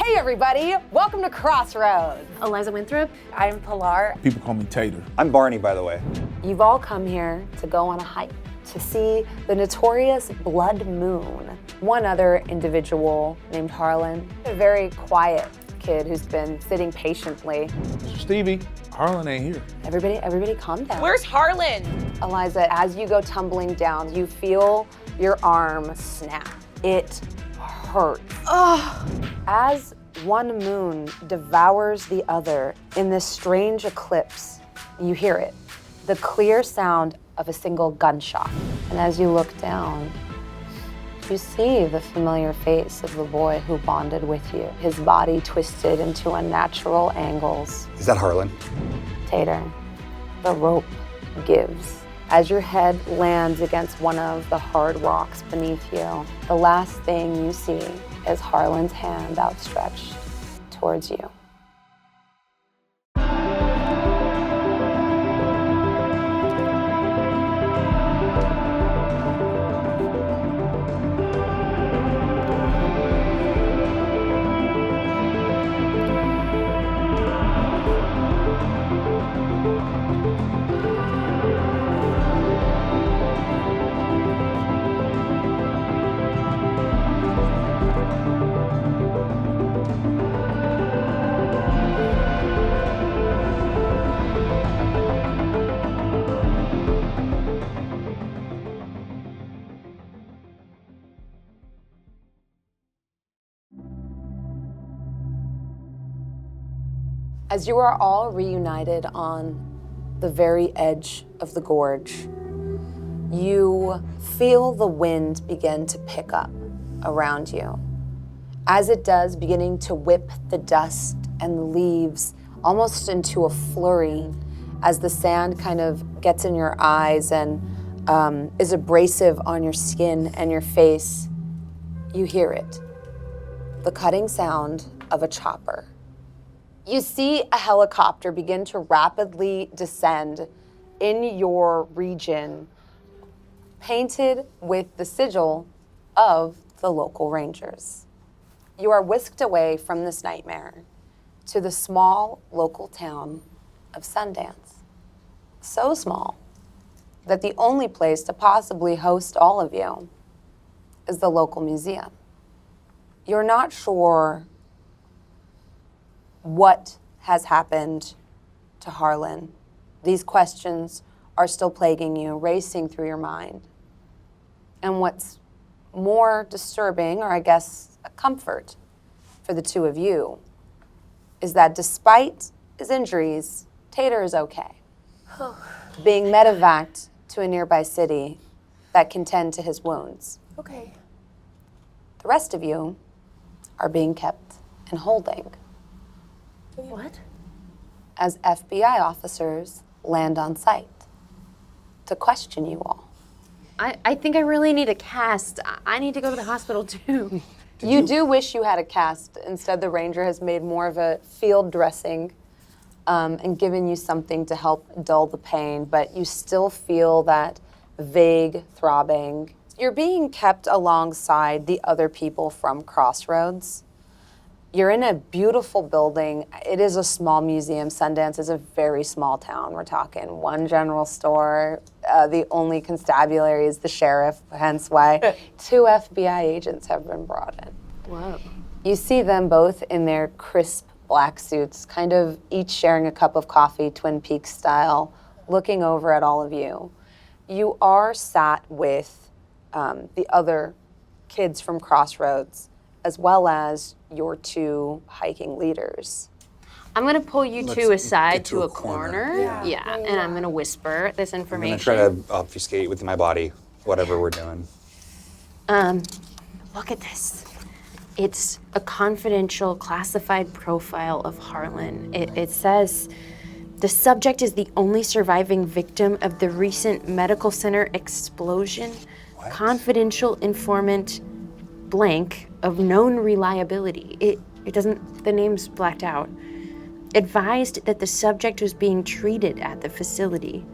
Hey everybody, welcome to Crossroads. Eliza Winthrop. I'm Pilar. People call me Tater. I'm Barney, by the way. You've all come here to go on a hike, to see the notorious Blood Moon. One other individual named Harlan, a very quiet kid who's been sitting patiently. Stevie, Harlan ain't here. Everybody calm down. Where's Harlan? Eliza, as you go tumbling down, you feel your arm snap. It hurts. Ugh. As one moon devours the other in this strange eclipse, you hear it, the clear sound of a single gunshot. And as you look down, you see the familiar face of the boy who bonded with you, his body twisted into unnatural angles. Is that Harlan? Tater, the rope gives. As your head lands against one of the hard rocks beneath you, the last thing you see is Harlan's hand outstretched towards you. As you are all reunited on the very edge of the gorge, you feel the wind begin to pick up around you. As it does, beginning to whip the dust and the leaves almost into a flurry as the sand kind of gets in your eyes and is abrasive on your skin and your face, you hear it, the cutting sound of a chopper. You see a helicopter begin to rapidly descend in your region, painted with the sigil of the local rangers. You are whisked away from this nightmare to the small local town of Sundance. So small that the only place to possibly host all of you is the local museum. You're not sure what has happened to Harlan. These questions are still plaguing you, racing through your mind. And what's more disturbing, or I guess a comfort for the two of you, is that despite his injuries, Tater is okay. Being medevaced to a nearby city that can tend to his wounds. Okay. The rest of you are being kept in holding. What? As FBI officers land on site to question you all. I think I really need a cast. I need to go to the hospital too. You do wish you had a cast. Instead, the ranger has made more of a field dressing and given you something to help dull the pain, but you still feel that vague throbbing. You're being kept alongside the other people from Crossroads. You're in a beautiful building. It is a small museum. Sundance is a very small town. We're talking one general store. The only constabulary is the sheriff, hence why 2 FBI agents have been brought in. Whoa. You see them both in their crisp black suits, kind of each sharing a cup of coffee, Twin Peaks style, looking over at all of you. You are sat with the other kids from Crossroads, as well as your 2 hiking leaders. I'm gonna pull you Let's two aside get to a corner. Yeah, and I'm gonna whisper this I'm information. gonna try to obfuscate with my body, whatever we're doing. Look at this. It's a confidential classified profile of Harlan. It says, the subject is the only surviving victim of the recent medical center explosion. What? Confidential informant blank of known reliability. It doesn't, the name's blacked out. Advised that the subject was being treated at the facility.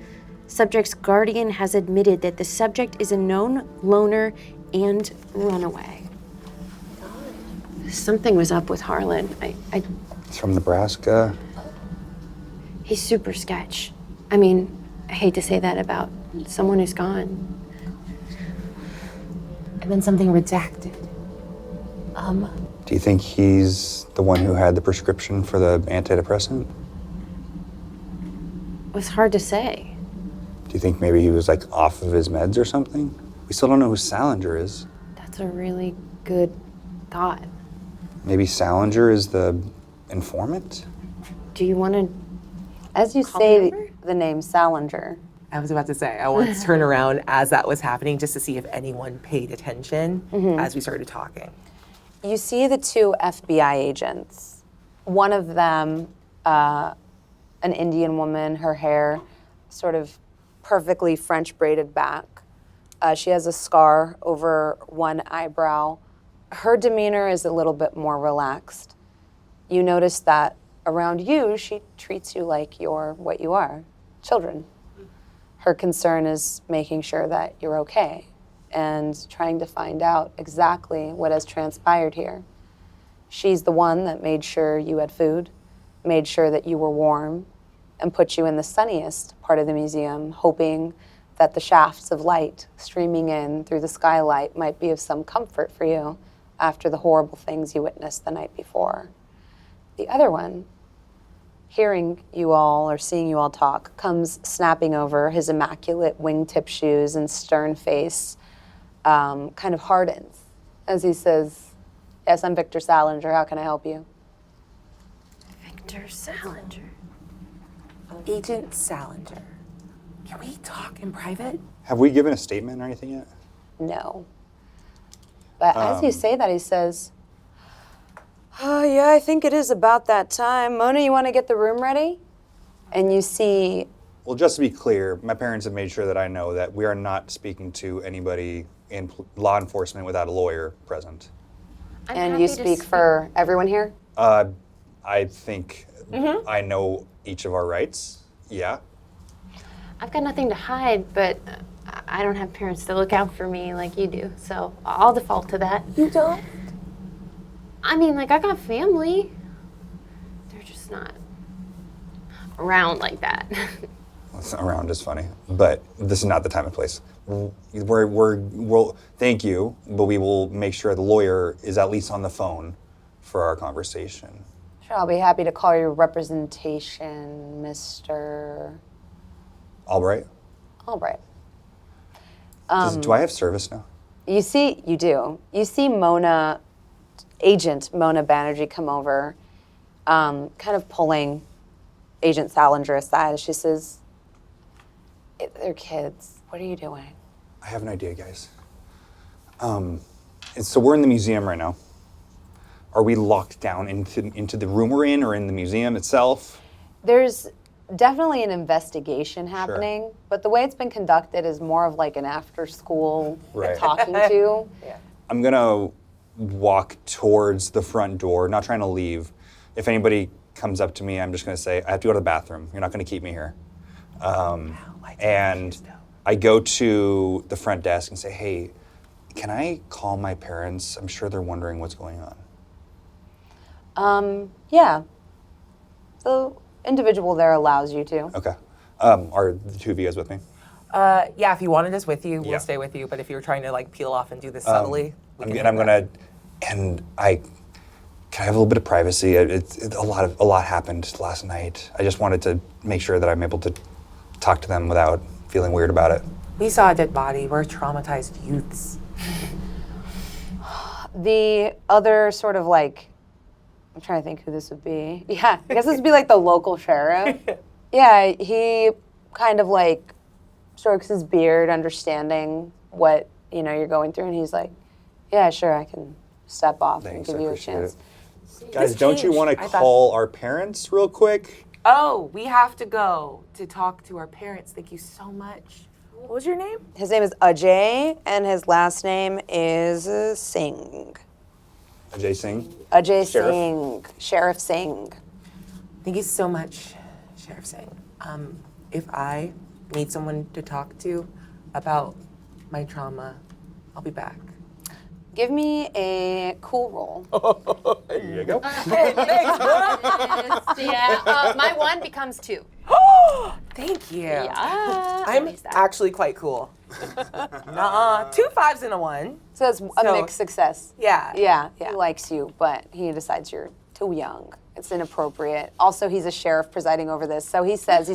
Subject's guardian has admitted that the subject is a known loner and runaway. Something was up with Harlan. He's from Nebraska. He's super sketch. I mean, I hate to say that about someone who's gone. And then something redacted. Do you think he's the one who had the prescription for the antidepressant? It was hard to say. Do you think maybe he was like off of his meds or something? We still don't know who Salinger is. That's a really good thought. Maybe Salinger is the informant? Do you want to... As you Call say number? the name Salinger, I was about to say, I wanted to turn around as that was happening just to see if anyone paid attention as we started talking. you see the two FBI agents. One of them, an Indian woman, her hair sort of perfectly French braided back. She has a scar over one eyebrow. Her demeanor is a little bit more relaxed. You notice that around you, she treats you like you're what you are, children. Her concern is making sure that you're okay and trying to find out exactly what has transpired here. She's the one that made sure you had food, made sure that you were warm, and put you in the sunniest part of the museum, hoping that the shafts of light streaming in through the skylight might be of some comfort for you after the horrible things you witnessed the night before. The other one, hearing you all or seeing you all talk, comes snapping over, his immaculate wingtip shoes and stern face kind of hardens as he says, "Yes, I'm Victor Salinger. How can I help you?" Victor Salinger. Agent Salinger, can we talk in private? Have we given a statement or anything yet? No. But as you say that, he says, "Oh, yeah, I think it is about that time. Mona, you want to get the room ready?" And you see, Well, just to be clear, my parents have made sure that I know that we are not speaking to anybody in law enforcement without a lawyer present. I'm and happy you to speak for everyone here? I think I know each of our rights. Yeah. I've got nothing to hide, but I don't have parents to look out for me like you do, so I'll default to that. You don't? I mean, like, I got family. They're just not around like that. Around is funny, but this is not the time and place. We'll thank you, but we will make sure the lawyer is at least on the phone for our conversation. Sure, I'll be happy to call your representation, Mr. Albright? Albright. Do I have service now? You do. You see Mona, Agent Mona Banerjee come over, kind of pulling Agent Salinger aside. She says, "They're kids. What are you doing?" I have an idea, guys. And so we're in the museum right now. Are we locked down into the room we're in or in the museum itself? There's definitely an investigation happening, but the way it's been conducted is more of like an after-school Right. talking to. I'm gonna walk towards the front door, not trying to leave. If anybody comes up to me, I'm just gonna say, I have to go to the bathroom. You're not gonna keep me here. And I go to the front desk and say, hey, can I call my parents? I'm sure they're wondering what's going on. Yeah. The individual there allows you to. Okay. Are the two of you guys with me? Yeah, if you wanted us with you, Yeah. we'll stay with you. But if you're trying to like peel off and do this subtly, we can do I'm that. gonna, and can I have a little bit of privacy? A lot happened last night. I just wanted to make sure that I'm able to talk to them without feeling weird about it. We saw a dead body. We're traumatized youths. The other sort of like, I'm trying to think who this would be. Yeah, I guess this would be like the local sheriff. Yeah, he kind of like strokes his beard, understanding what, you're going through, and he's like, yeah, sure, I can step off Thanks, and I give you a appreciate chance. it. Guys, don't you changed. want I to thought- call our parents real quick? Oh, we have to go to talk to our parents. Thank you so much. What was your name? His name is Ajay, and his last name is Singh. Ajay Singh? Ajay Sheriff. Singh, Sheriff Singh. Thank you so much, Sheriff Singh. If I need someone to talk to about my trauma, I'll be back. Give me a cool roll. There you go. Yeah, my 1 becomes 2. Thank you. Yeah. I'm actually quite cool. Nuh-uh. 2 5s and a 1. So it's a mixed success. Yeah. Yeah, he likes you, but he decides you're too young. It's inappropriate. Also, he's a sheriff presiding over this, so he says,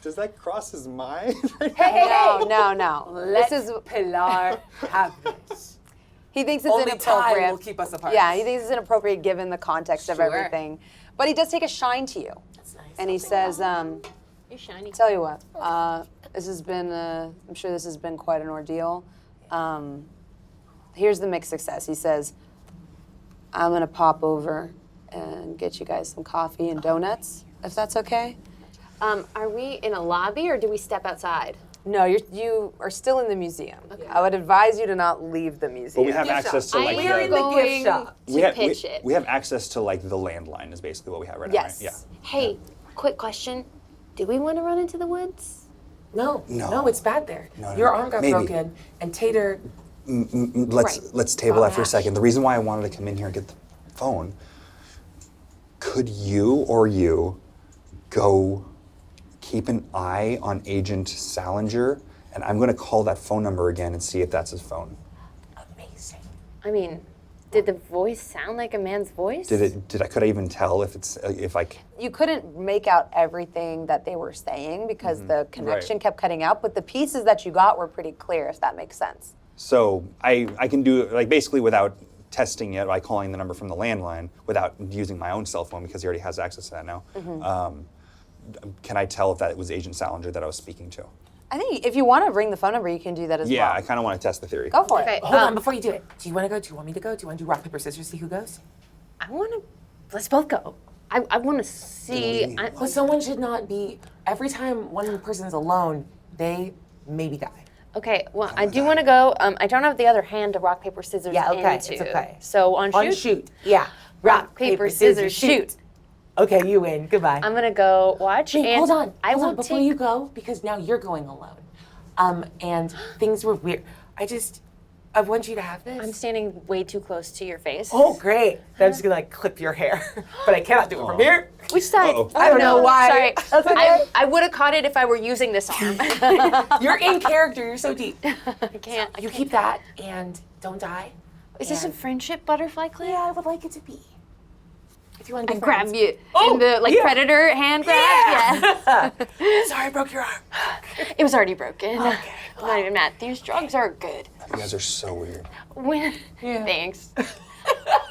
Does that cross his mind? no. This is Pilar have this. He thinks it's Only inappropriate. time will keep us apart. Yeah, he thinks it's inappropriate given the context of Sure. everything. But he does take a shine to you. That's nice. And he says, You're shiny. tell you what, this has been, I'm sure this has been quite an ordeal. Here's the mixed success. He says, I'm gonna pop over and get you guys some coffee and donuts, if that's okay. Are we in a lobby or do we step outside? No, you are still in the museum. Okay. I would advise you to not leave the museum. But we have access to like We're in the gift shop. pitch it. we have access to like the landline is basically what we have right Yes. now, right? Hey, quick question. Do we want to run into the woods? No, No. it's bad there. No, Your arm got maybe. broken, and Tater. Let's table that for a Ash. second. The reason why I wanted to come in here and get the phone, could you go keep an eye on Agent Salinger, and I'm going to call that phone number again and see if that's his phone. Amazing. I mean, did the voice sound like a man's voice? Could I even tell if like You couldn't make out everything that they were saying because the connection Right. kept cutting out, but the pieces that you got were pretty clear, if that makes sense. so I can do like basically without testing it by calling the number from the landline without using my own cell phone because he already has access to that now. Can I tell if that was Agent Salinger that I was speaking to? I think if you want to ring the phone number, you can do that as Yeah, well. I kind of want to test the theory. Go for Okay. it. Hold on, before you do it, do you want to go? Do you want me to go? Do you want to do rock, paper, scissors, see who goes? I want to. Let's both go. I want to see. Well, someone should not be, every time one person's alone, they maybe die. Okay, well, I do want to go. I don't have the other hand to rock, paper, scissors Yeah, okay, into. it's okay. So on shoot. On shoot, yeah. Rock, paper, scissors, shoot. Okay, you win. Goodbye. I'm going to go watch. Wait, and hold on. I hold will on, before take. you go, because now you're going alone. And things were weird. I want you to have this. I'm standing way too close to your face. Oh, great. Then I'm just gonna like clip your hair, but I cannot do it from here. Which side? Uh-oh. I don't know why. Sorry. That's okay. I would have caught it if I were using this arm. You're in character. You're so deep. I can't. You keep that and don't die. Is this a And- friendship butterfly clip? Yeah, I would like it to be. If you want to I be grab friends. you Oh, in the yeah. predator hand grab. Yeah. Sorry, I broke your arm. It was already broken. Okay, I'm not even mad. These drugs are good. You guys are so weird. Thanks.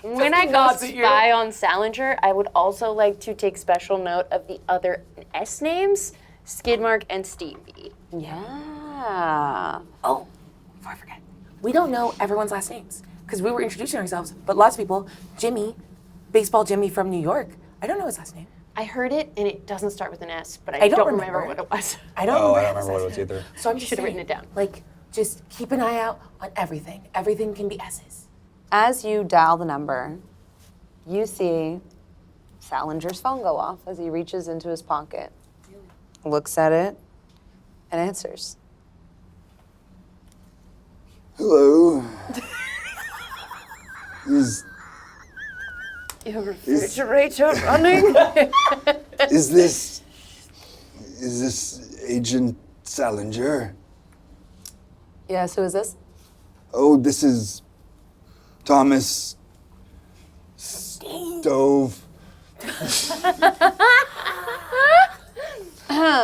When I go nods at you. spy on Salinger, I would also like to take special note of the other S names, Skidmark and Stevie. Yeah. Oh, before I forget, we don't know everyone's last names because we were introducing ourselves, but lots of people, Jimmy, baseball Jimmy from New York, I don't know his last name. I heard it, and it doesn't start with an S, but I don't remember what it was. I don't Oh, I remember. don't his remember what it last was name. either. So I'm just Should've saying, written it down. Like, just keep an eye out on everything. Everything can be S's. As you dial the number, you see Salinger's phone go off as he reaches into his pocket, looks at it, and answers. Hello. Your refrigerator running? Is this Agent Salinger? Yes, who is this? Oh, this is Thomas Stove.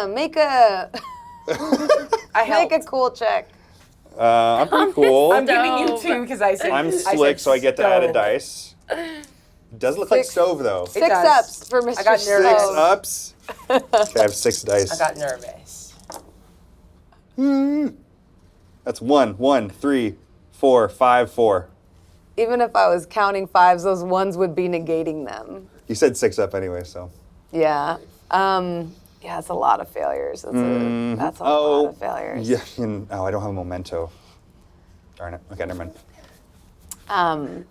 Make a make a cool check. I'm pretty cool. I'm giving you 2 because I said I'm I slick, said so I get to add a stove. dice. Does look like Six. stove though. 6 does. ups for Mr. I got Stove. nervous. 6 ups. Okay, I have 6 dice. I got nervous. That's 1, 3, 4, 5, 4. Even if I was counting 5s, those 1s would be negating them. You said 6 up anyway, so. Yeah. Yeah, it's a lot of failures. That's a lot of failures. Yeah. I don't have a memento. Darn it. Okay, never mind.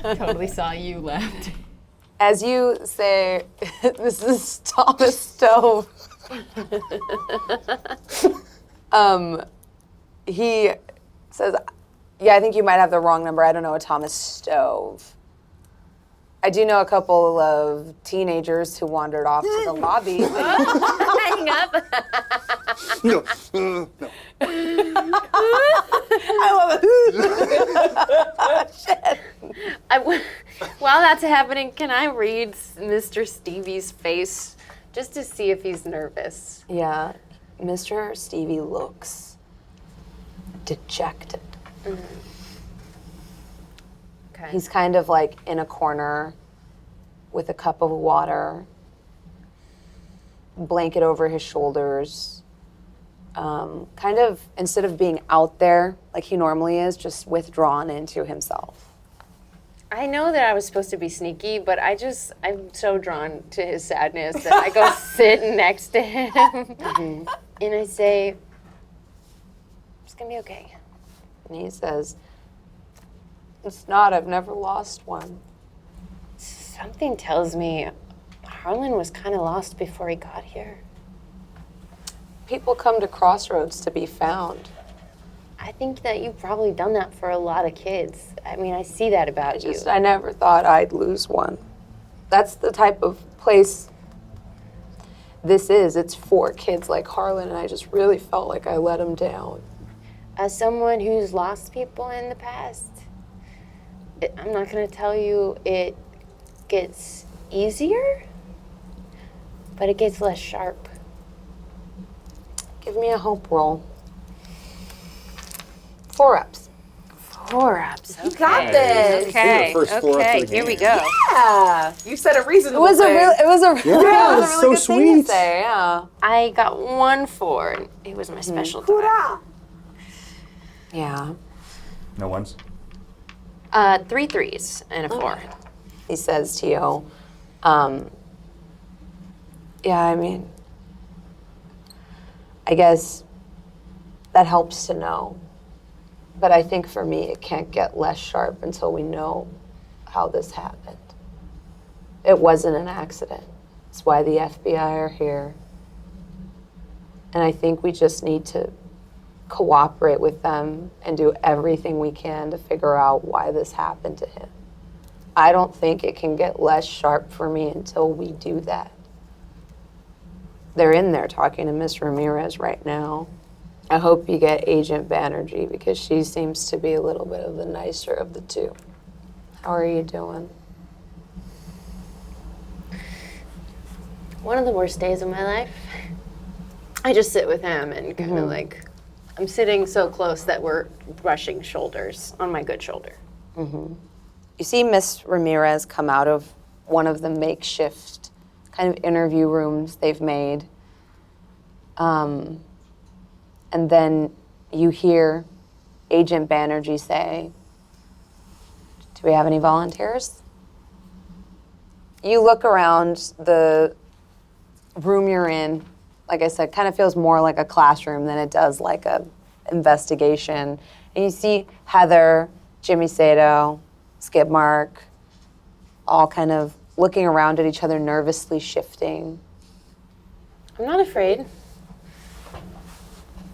Totally saw you left. As you say, this is Thomas Stove. He says, Yeah, I think you might have the wrong number. I don't know a Thomas Stove. I do know a couple of teenagers who wandered off to the lobby. Hang up. No. I love it. Shit. While that's happening, can I read Mr. Stevie's face just to see if he's nervous? Yeah, Mr. Stevie looks dejected. Okay. He's kind of like in a corner with a cup of water, blanket over his shoulders, kind of, instead of being out there like he normally is, just withdrawn into himself. I know that I was supposed to be sneaky, but I'm so drawn to his sadness that I go sit next to him and I say, it's gonna be okay. And he says, "It's not, I've never lost one." Something tells me Harlan was kind of lost before he got here. People come to Crossroads to be found. I think that you've probably done that for a lot of kids. I mean, I see that about you. I never thought I'd lose one. That's the type of place this is. It's for kids like Harlan, and I just really felt like I let him down. As someone who's lost people in the past, I'm not going to tell you it gets easier, but it gets less sharp. Give me a hope roll. 4 ups. 4 ups. You got this. Okay. These are the first 4 ups of the Here we game. go. Yeah. You said a reasonable It was a thing. real, it was a really it's so good thing to sweet. say, yeah. I got 1 4. And it was my special die. Yeah. No ones? 3 3s and a 4. He says to you, yeah, I mean, I guess that helps to know. But I think for me, it can't get less sharp until we know how this happened. It wasn't an accident. It's why the FBI are here. And I think we just need to cooperate with them and do everything we can to figure out why this happened to him. I don't think it can get less sharp for me until we do that. They're in there talking to Miss Ramirez right now. I hope you get Agent Banerjee because she seems to be a little bit of the nicer of the two. How are you doing? One of the worst days of my life. I just sit with him and kind of like, I'm sitting so close that we're brushing shoulders on my good shoulder. You see Miss Ramirez come out of one of the makeshift kind of interview rooms they've made. And then you hear Agent Banerjee say, "Do we have any volunteers?" You look around the room you're in, like I said, kind of feels more like a classroom than it does like a investigation. And you see Heather, Jimmy Sato, Skip Mark, all kind of looking around at each other, nervously shifting. I'm not afraid.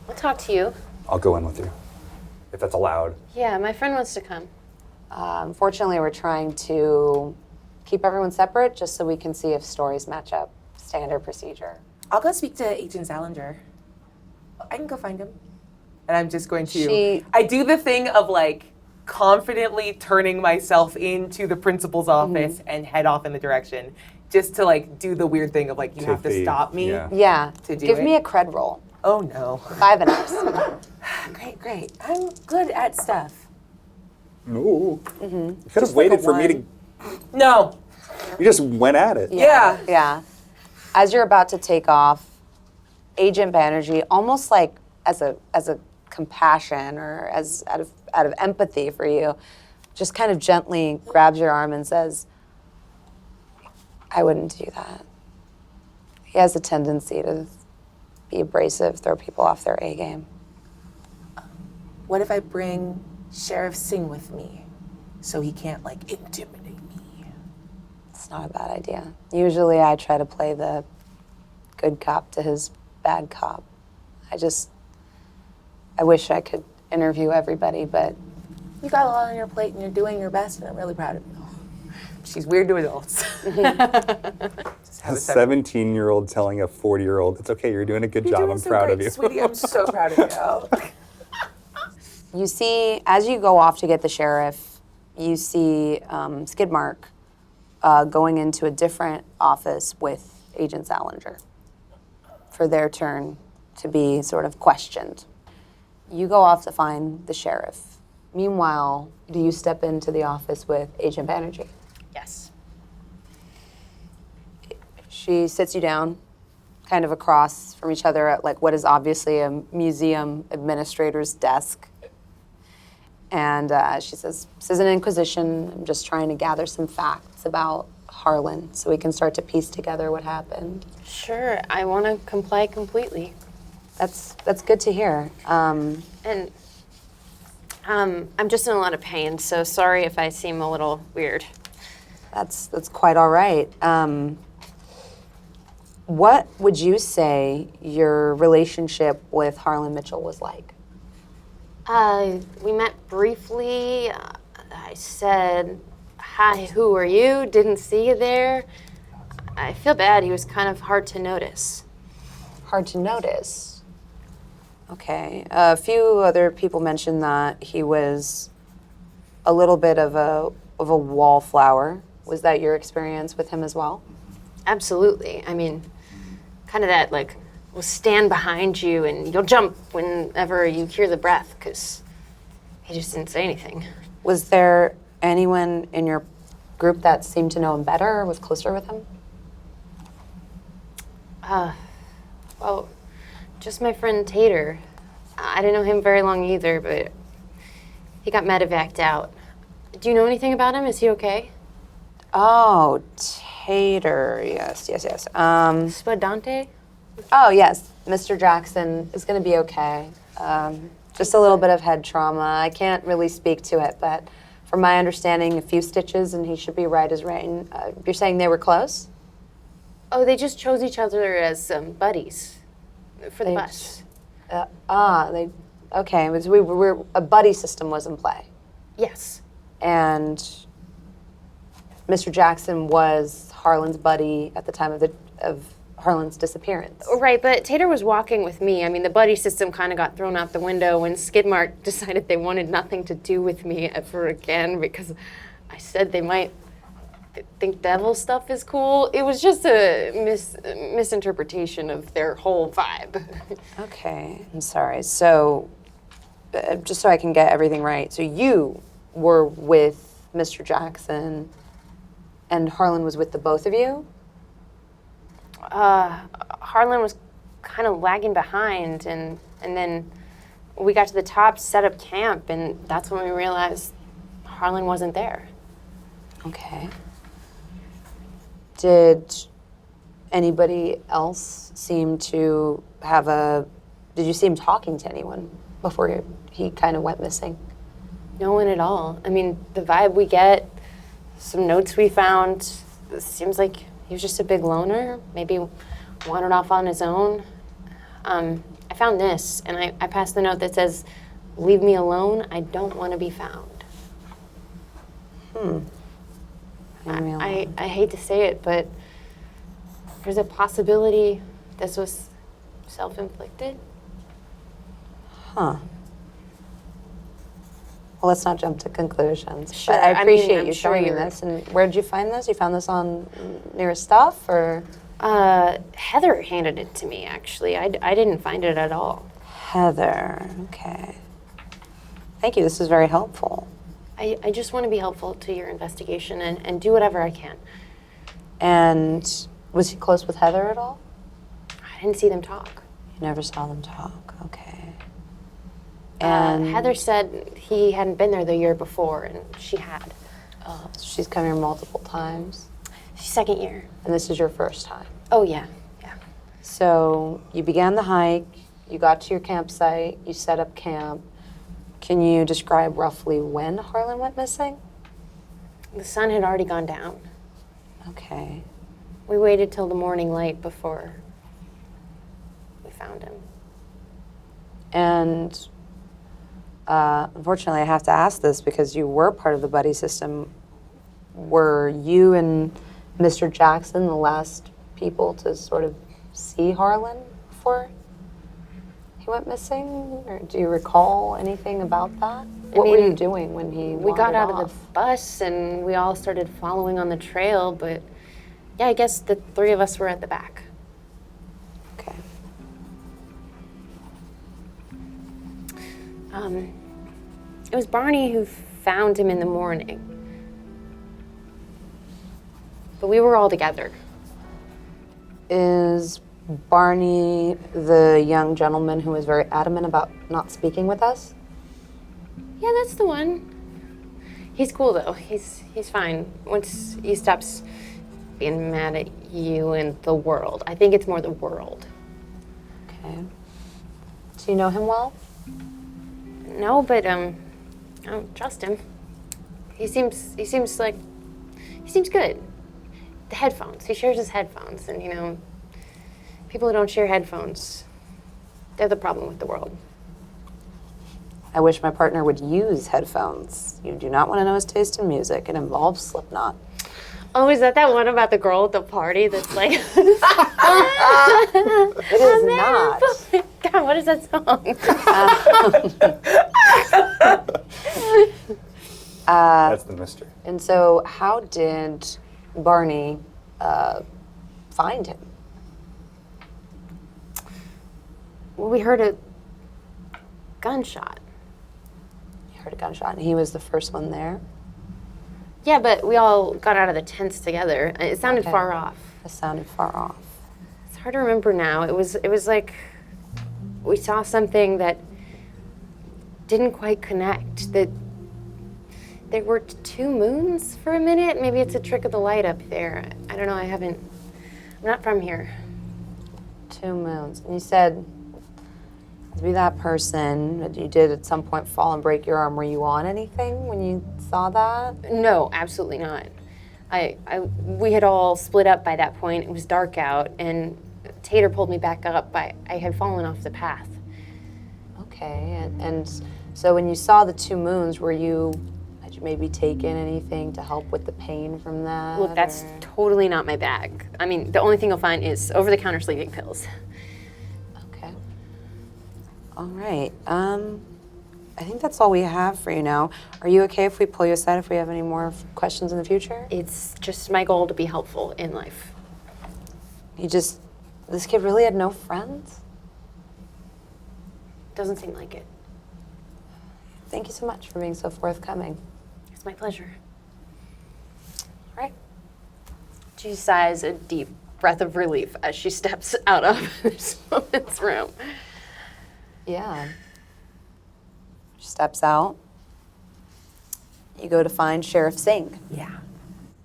I'll talk to you. I'll go in with you, if that's allowed. Yeah, my friend wants to come. Unfortunately, we're trying to keep everyone separate just so we can see if stories match up. Standard procedure. I'll go speak to Agent Salinger. I can go find him. And I'm just going to... I do the thing of like confidently turning myself into the principal's office and head off in the direction. Just to like do the weird thing of like, you have to stop me. Yeah. To do Give it. me a cred roll. Oh no. 5 and ups. Great. I'm good at stuff. No. You could have waited for me to... No. You just went at it. Yeah. Yeah. As you're about to take off, Agent Banerjee, almost like as a compassion or as out of empathy for you, just kind of gently grabs your arm and says, "I wouldn't do that." He has a tendency to be abrasive, throw people off their A game. What if I bring Sheriff Singh with me so he can't like intimidate me? It's not a bad idea. Usually I try to play the good cop to his bad cop. I wish I could interview everybody, but You got a lot on your plate and you're doing your best and I'm really proud of you. She's weird to adults. A 17-year-old telling a 40-year-old, it's okay, you're doing a good job, I'm proud of you. Sweetie, I'm so proud of you. You see, as you go off to get the sheriff, you see Skidmark going into a different office with Agent Salinger for their turn to be sort of questioned. You go off to find the sheriff. Meanwhile, do you step into the office with Agent Banerjee? Yes. She sits you down, kind of across from each other at like what is obviously a museum administrator's desk. And she says, "This is an inquisition. I'm just trying to gather some facts about Harlan so we can start to piece together what happened." Sure, I want to comply completely. That's good to hear. And I'm just in a lot of pain, so sorry if I seem a little weird. That's quite all right. What would you say your relationship with Harlan Mitchell was like? We met briefly. I said, "Hi, who are you?" Didn't see you there. I feel bad. He was kind of hard to notice. Hard to notice. Okay. A few other people mentioned that he was a little bit of a wallflower. Was that your experience with him as well? Absolutely. I mean, kind of that, like, we'll stand behind you and you'll jump whenever you hear the breath, because he just didn't say anything. Was there anyone in your group that seemed to know him better or was closer with him? Well, just my friend Tater. I didn't know him very long either, but he got medevaced out. Do you know anything about him? Is he okay? Oh, Tater. Yes. Spudonte? Oh, yes. Mr. Jackson is going to be okay. Just a little bit of head trauma. I can't really speak to it, but from my understanding, a few stitches and he should be right as rain. You're saying they were close? Oh, they just chose each other as buddies for the bus. Okay. A buddy system was in play. Yes. And Mr. Jackson was Harlan's buddy at the time of Harlan's disappearance. Right, but Tater was walking with me. I mean, the buddy system kind of got thrown out the window when Skidmark decided they wanted nothing to do with me ever again because I said they might think devil stuff is cool. It was just a misinterpretation of their whole vibe. Okay, I'm sorry. So, just so I can get everything right, so you were with Mr. Jackson and Harlan was with the both of you? Harlan was kind of lagging behind, and then we got to the top, set up camp, and that's when we realized Harlan wasn't there. Okay. Did anybody else seem to have did you see him talking to anyone before he kind of went missing? No one at all. I mean, the vibe we get, some notes we found, it seems like he was just a big loner, maybe wandered off on his own. I found this, and I passed the note that says, "Leave me alone, I don't want to be found." I hate to say it, but there's a possibility this was self-inflicted. Huh. Well, let's not jump to conclusions. Sure, But I appreciate I'm you sure showing me you're- this. And where did you find this? You found this on nearest stuff, or? Heather handed it to me, actually. I didn't find it at all. Heather. Okay. Thank you. This is very helpful. I just want to be helpful to your investigation and do whatever I can. And was he close with Heather at all? I didn't see them talk. You never saw them talk. Okay. And Heather said he hadn't been there the year before, and she had. Oh, so she's come here multiple times. She's second year. And this is your first time. Oh, yeah. So you began the hike, you got to your campsite, you set up camp. Can you describe roughly when Harlan went missing? The sun had already gone down. Okay. We waited till the morning light before we found him. And Unfortunately, I have to ask this because you were part of the buddy system. Were you and Mr. Jackson the last people to sort of see Harlan before he went missing? Or do you recall anything about that? What were you doing when he We got out wandered of the bus and we all started following on the trail, but yeah, I guess the three of us were at the back. Okay. It was Barney who found him in the morning. But we were all together. Is Barney the young gentleman who was very adamant about not speaking with us? Yeah, that's the one. He's cool though. He's fine. Once he stops being mad at you and the world. I think it's more the world. Okay. Do you know him well? No, but I don't trust him. He seems good. The headphones. He shares his headphones, and people who don't share headphones, they're the problem with the world. I wish my partner would use headphones. You do not want to know his taste in music. It involves Slipknot. Oh, is that one about the girl at the party that's like... It is not. God, what is that song? That's the mystery. And so how did Barney find him? We heard a gunshot. You heard a gunshot, and he was the first one there? Yeah, but we all got out of the tents together. It sounded far off. It sounded far off. It's hard to remember now. It was like we saw something that didn't quite connect. That there were two moons for a minute. Maybe it's a trick of the light up there. I don't know. I'm not from here. 2 moons. And you said to be that person that you did at some point fall and break your arm. Were you on anything when you saw that? No, absolutely not. We had all split up by that point. It was dark out, and Tater pulled me back up. I had fallen off the path. Okay, and so when you saw the 2 moons, had you maybe taken anything to help with the pain from that? Look, that's totally not my bag. I mean, the only thing you'll find is over-the-counter sleeping pills. Okay. All right. I think that's all we have for you now. Are you okay if we pull you aside if we have any more questions in the future? It's just my goal to be helpful in life. This kid really had no friends? Doesn't seem like it. Thank you so much for being so forthcoming. It's my pleasure. All right. She sighs a deep breath of relief as she steps out of this woman's room. Yeah. She steps out. You go to find Sheriff Singh. Yeah.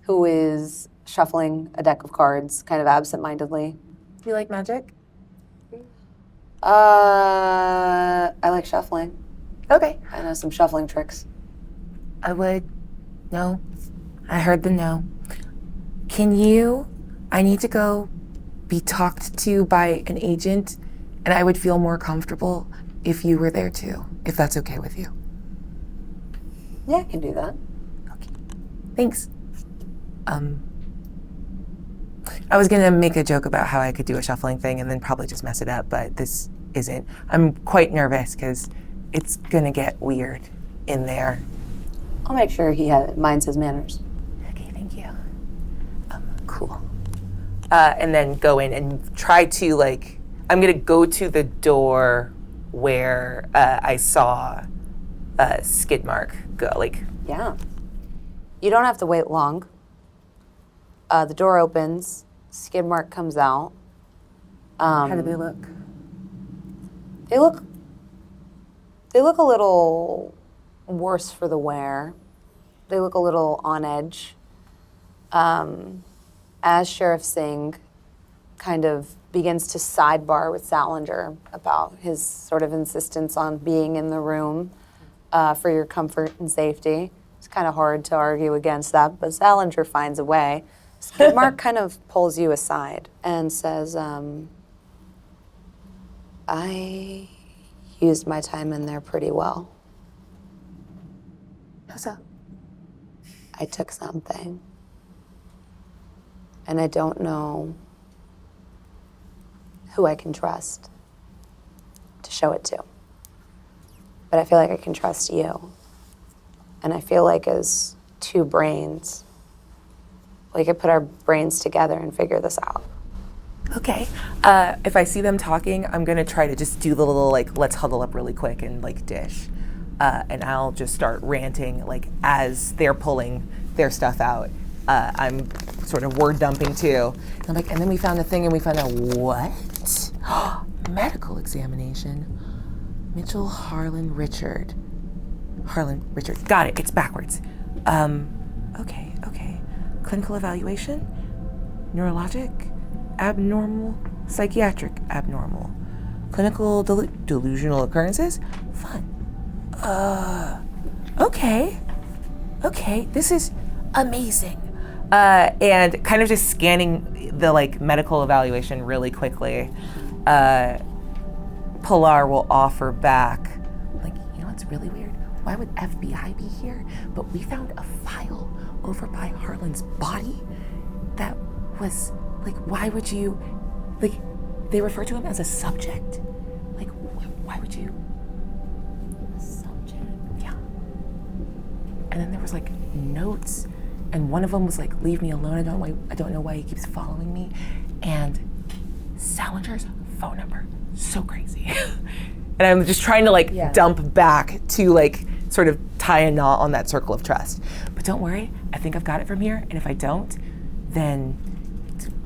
Who is shuffling a deck of cards, kind of absent-mindedly. You like magic? I like shuffling. Okay. I know some shuffling tricks. No. I heard the no. I need to go be talked to by an agent, and I would feel more comfortable if you were there too, if that's okay with you. Yeah, I can do that. Okay. Thanks. I was gonna make a joke about how I could do a shuffling thing and then probably just mess it up, but this isn't. I'm quite nervous because it's gonna get weird in there. I'll make sure he minds his manners. Okay, thank you. Cool. And then go in and try to I'm gonna go to the door where I saw skid mark go. Yeah. You don't have to wait long. The door opens. Skid mark comes out. How do they look? They look a little worse for the wear. They look a little on edge. As Sheriff Singh kind of begins to sidebar with Salinger about his sort of insistence on being in the room for your comfort and safety. It's kind of hard to argue against that, but Salinger finds a way. Mark kind of pulls you aside and says, I used my time in there pretty well. Elisa, I took something. And I don't know who I can trust to show it to. But I feel like I can trust you. And I feel like as two brains, we could put our brains together and figure this out. Okay. If I see them talking, I'm gonna try to just do the little let's huddle up really quick and dish. And I'll just start ranting as they're pulling their stuff out. I'm sort of word dumping too. And I'm and then we found a thing and we found out what? Medical examination. Mitchell Harlan Richard. Got it, it's backwards. Okay. Clinical evaluation, neurologic, abnormal, psychiatric, abnormal. Clinical delusional occurrences, fun. Okay, this is amazing. And kind of just scanning the medical evaluation really quickly, Pilar will offer back, you know what's really weird? Why would FBI be here? But we found a file over by Harlan's body that was, why would you, they refer to him as a subject. Why would you? Subject? Yeah. And then there was notes, and one of them was leave me alone, I don't know why he keeps following me. And Salinger's phone number, so crazy. And I'm just trying to dump back to sort of tie a knot on that circle of trust. But don't worry, I think I've got it from here, and if I don't, then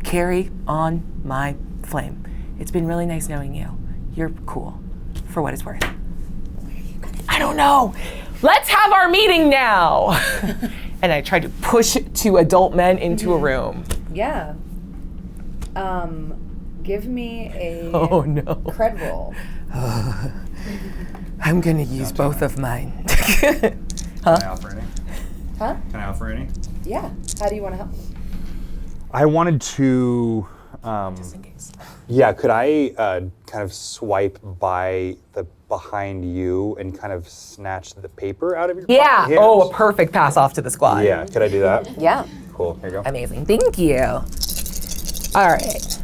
carry on my flame. It's been really nice knowing you. You're cool, for what it's worth. I don't know. Let's have our meeting now. And I tried to push two adult men into a room. Yeah. Give me a cred roll. I'm gonna use both of mine. Can I offer any? Huh? Can I offer any? Yeah. How do you want to help? I wanted to, Just in case. yeah, could I kind of swipe by the behind you and kind of snatch the paper out of your Yeah. pocket? Oh, a perfect pass off to the squad. Yeah, could I do that? Yeah. Cool, here you go. Amazing. Thank you. All right.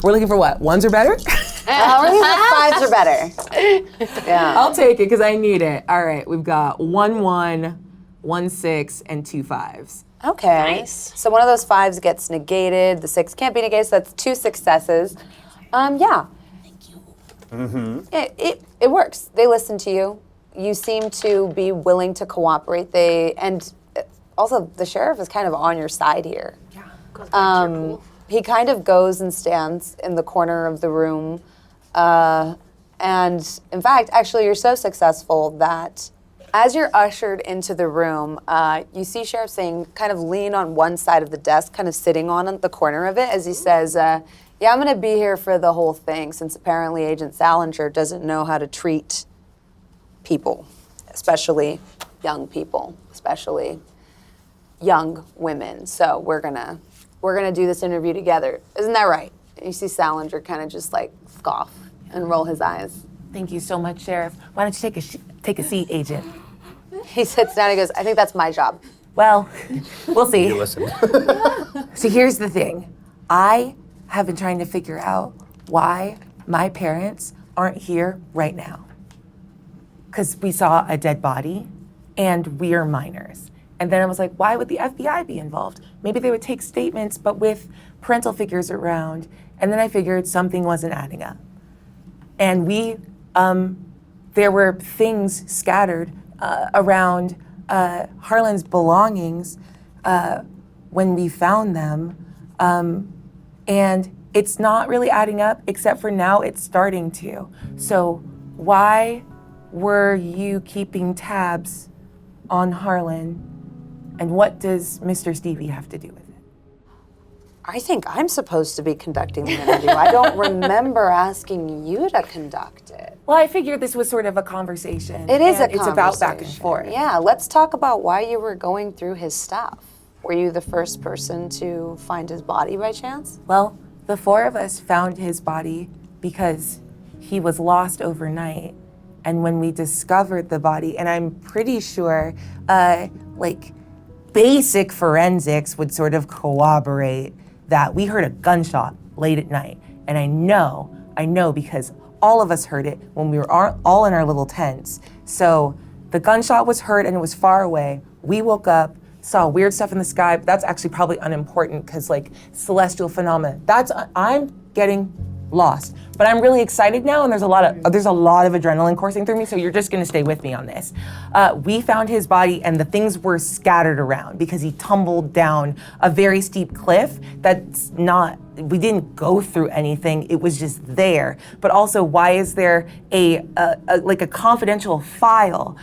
We're looking for what? Ones or better? Fives are better. Yeah. I'll take it because I need it. All right. We've got 1 1, 1 6, and 2 5s. Okay. Nice. So one of those fives gets negated. The 6 can't be negated, so that's 2 successes. Yeah. Thank you. Mm-hmm. It works. They listen to you. You seem to be willing to cooperate. Also the sheriff is kind of on your side here. Yeah. He kind of goes and stands in the corner of the room. And in fact, actually, you're so successful that as you're ushered into the room, you see Sheriff Singh kind of lean on one side of the desk, kind of sitting on the corner of it, as he says, yeah, I'm gonna be here for the whole thing, since apparently Agent Salinger doesn't know how to treat people, especially young people, especially young women. So we're gonna do this interview together. Isn't that right? And you see Salinger kind of just scoff and roll his eyes. Thank you so much, Sheriff. Why don't you take a seat, Agent? He sits down and goes, I think that's my job. Well, we'll see. You listen. So here's the thing. I have been trying to figure out why my parents aren't here right now. Because we saw a dead body and we are minors. And then I was like, why would the FBI be involved? Maybe they would take statements, but with parental figures around. And then I figured something wasn't adding up. And there were things scattered around Harlan's belongings when we found them. And it's not really adding up, except for now it's starting to. So why were you keeping tabs on Harlan? And what does Mr. Stevie have to do with it? I think I'm supposed to be conducting the interview. I don't remember asking you to conduct it. Well, I figured this was sort of a conversation. It is a and conversation. It's about back and forth. Yeah, let's talk about why you were going through his stuff. Were you the first person to find his body by chance? Well, the 4 of us found his body because he was lost overnight And when we discovered the body, and I'm pretty sure, like, basic forensics would sort of corroborate that we heard a gunshot late at night. And I know because all of us heard it when we were all in our little tents. So the gunshot was heard and it was far away. We woke up, saw weird stuff in the sky, but that's actually probably unimportant because like celestial phenomena, I'm getting lost. But I'm really excited now and there's a lot of adrenaline coursing through me, so you're just gonna stay with me on this. We found his body and the things were scattered around because he tumbled down a very steep cliff we didn't go through anything, it was just there. But also, why is there a confidential file?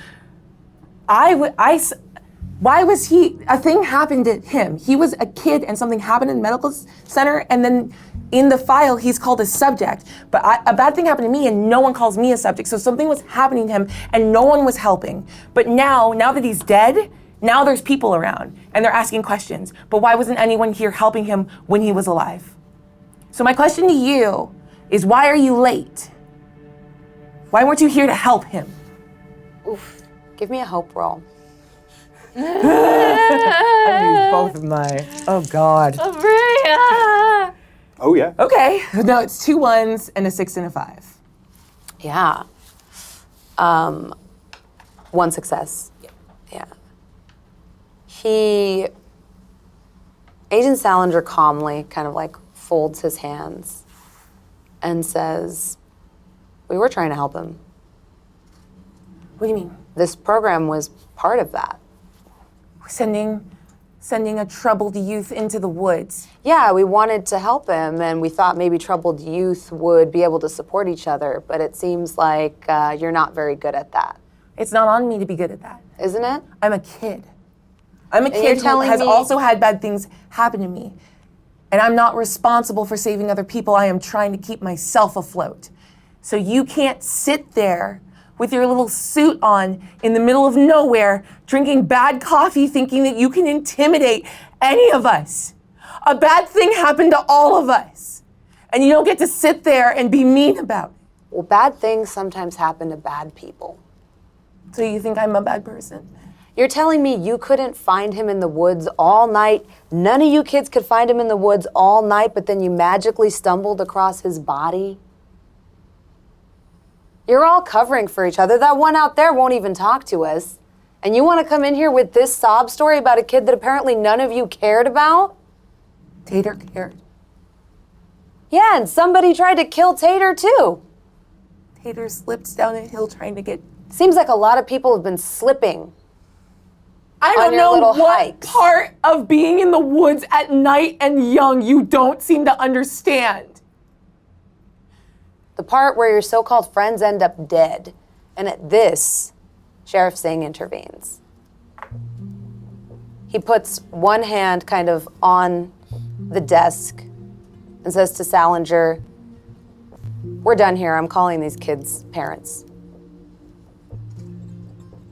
Why was a thing happened to him? He was a kid and something happened in the medical center, and then in the file, he's called a subject. But a bad thing happened to me and no one calls me a subject. So something was happening to him and no one was helping. But now that he's dead, now there's people around and they're asking questions. But why wasn't anyone here helping him when he was alive? So my question to you is, why are you late? Why weren't you here to help him? Oof, give me a hope roll. I use both of my, oh God. Aabria! Oh yeah. Okay, no, it's 2 1s and a 6 and a 5. Yeah. 1 success. Yeah. Agent Salinger calmly kind of like folds his hands and says, we were trying to help him. What do you mean? This program was part of that. Sending a troubled youth into the woods. Yeah, we wanted to help him and we thought maybe troubled youth would be able to support each other, but it seems like you're not very good at that. It's not on me to be good at that. Isn't it? I'm a kid. I'm a kid who has also had bad things happen to me. And I'm not responsible for saving other people. I am trying to keep myself afloat. So you can't sit there with your little suit on in the middle of nowhere, drinking bad coffee, thinking that you can intimidate any of us. A bad thing happened to all of us. And you don't get to sit there and be mean about it. Well, bad things sometimes happen to bad people. So you think I'm a bad person? You're telling me you couldn't find him in the woods all night? None of you kids could find him in the woods all night, but then you magically stumbled across his body? You're all covering for each other. That one out there won't even talk to us. And you want to come in here with this sob story about a kid that apparently none of you cared about? Tater cared. Yeah, and somebody tried to kill Tater too. Tater slipped down a hill trying to get... Seems like a lot of people have been slipping. I don't know what part of being in the woods at night and young you don't seem to understand. The part where your so-called friends end up dead. And at this, Sheriff Singh intervenes. He puts one hand kind of on the desk and says to Salinger, we're done here. I'm calling these kids' parents.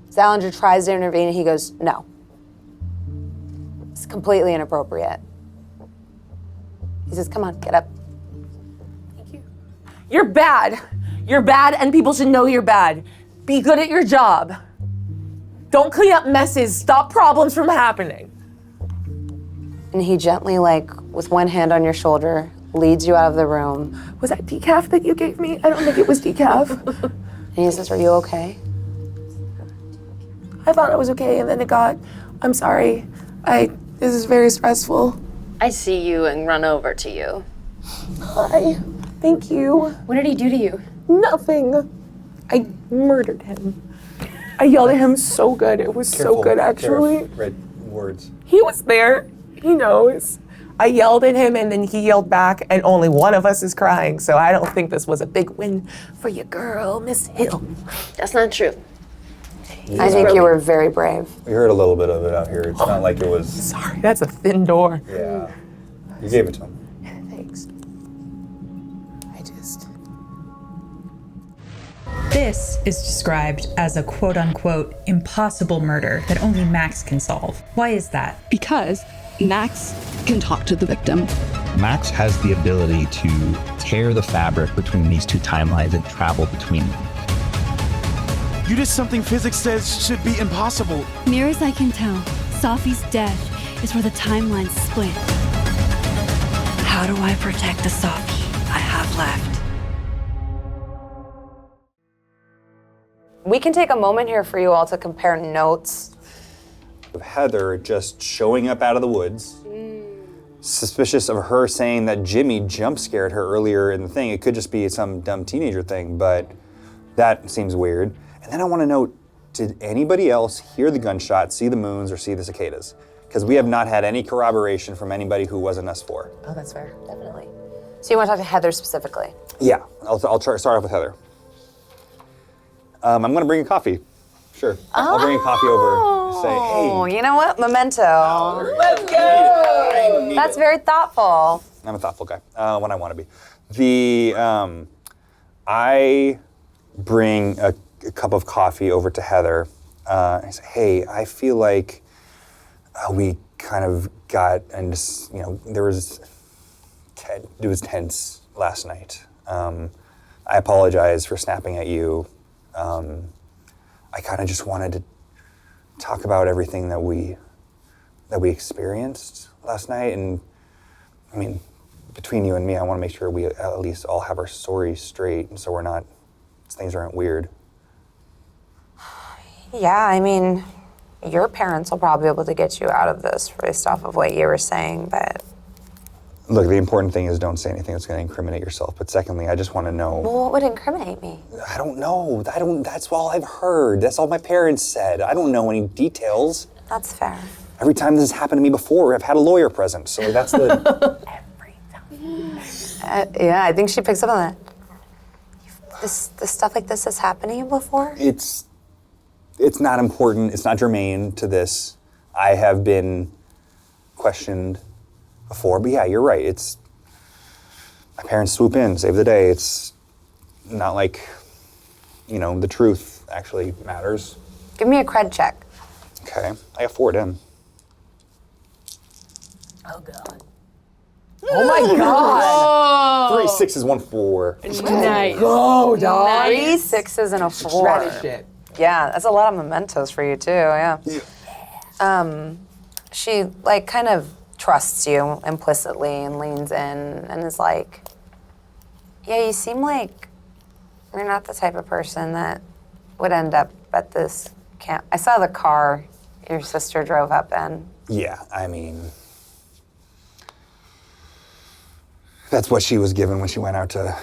Salinger tries to intervene and he goes, no. It's completely inappropriate. He says, come on, get up. Thank you. You're bad. You're bad and people should know you're bad. Be good at your job. Don't clean up messes. Stop problems from happening. And he gently, like, with one hand on your shoulder, leads you out of the room. Was that decaf that you gave me? I don't think it was decaf. And he says, are you okay? I thought I was okay, and then I'm sorry. This is very stressful. I see you and run over to you. Hi, thank you. What did he do to you? Nothing. I murdered him. I yelled at him so good. It was so good, actually. Red words. He was there. He knows. I yelled at him and then he yelled back and only one of us is crying. So I don't think this was a big win for your girl, Miss Hill. That's not true. I think you were very brave. We heard a little bit of it out here. It's not like it was... Sorry, that's a thin door. Yeah. You gave it to him. Thanks. This is described as a quote-unquote impossible murder that only Max can solve. Why is that? Because Max can talk to the victim. Max has the ability to tear the fabric between these two timelines and travel between them. You did something physics says should be impossible. Near as I can tell, Safi's death is where the timelines split. How do I protect the Safi I have left? We can take a moment here for you all to compare notes. Heather just showing up out of the woods, suspicious of her saying that Jimmy jump scared her earlier in the thing. It could just be some dumb teenager thing, but that seems weird. And then I want to know, did anybody else hear the gunshot, see the moons, or see the cicadas? Because we have not had any corroboration from anybody who wasn't us four. Oh, that's fair, definitely. So you want to talk to Heather specifically? Yeah, I'll start off with Heather. I'm going to bring a coffee. Sure. I'll bring a coffee over and say, hey. Oh, you know what? Memento. Let's go! That's very thoughtful. I'm a thoughtful guy when I want to be. I bring a cup of coffee over to Heather. I say, hey, I feel like we kind of got, and just, it was tense last night. I apologize for snapping at you. I kind of just wanted to talk about everything that we experienced last night, and I mean, between you and me, I want to make sure we at least all have our stories straight, and so things aren't weird. Yeah, I mean, your parents will probably be able to get you out of this based off of what you were saying, but... Look, the important thing is don't say anything that's going to incriminate yourself. But secondly, I just want to know... Well, what would incriminate me? I don't know. That's all I've heard. That's all my parents said. I don't know any details. That's fair. Every time this has happened to me before, I've had a lawyer present. So that's the... Every time. Yeah, I think she picks up on that. This stuff like this has happened to you before? It's not important. It's not germane to this. I have been questioned before, but yeah, you're right. It's my parents swoop in, save the day. It's not like, the truth actually matters. Give me a cred check. Okay, I got 4 in. Oh God. Oh my God. 3 6s, 1 4. Nice. Go, dog. 3 6s and a 4. Shredded shit. Yeah, that's a lot of mementos for you too, yeah. She kind of trusts you implicitly and leans in and is like, yeah, you seem like you're not the type of person that would end up at this camp. I saw the car your sister drove up in. Yeah, I mean, that's what she was given when she went out to,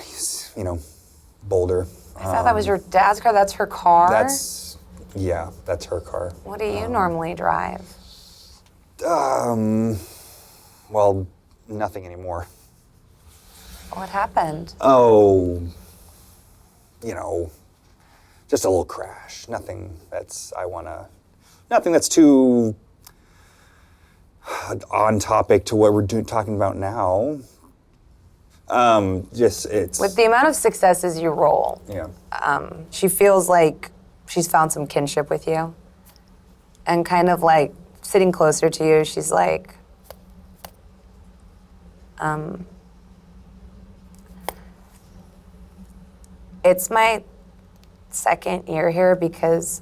Boulder. I thought that was your dad's car. That's her car? That's her car. What do you normally drive? Well, nothing anymore. What happened? Oh, just a little crash. Nothing that's too on topic to what we're talking about now. It's... With the amount of successes you roll, she feels like she's found some kinship with you. And kind of sitting closer to you, she's like, it's my second year here because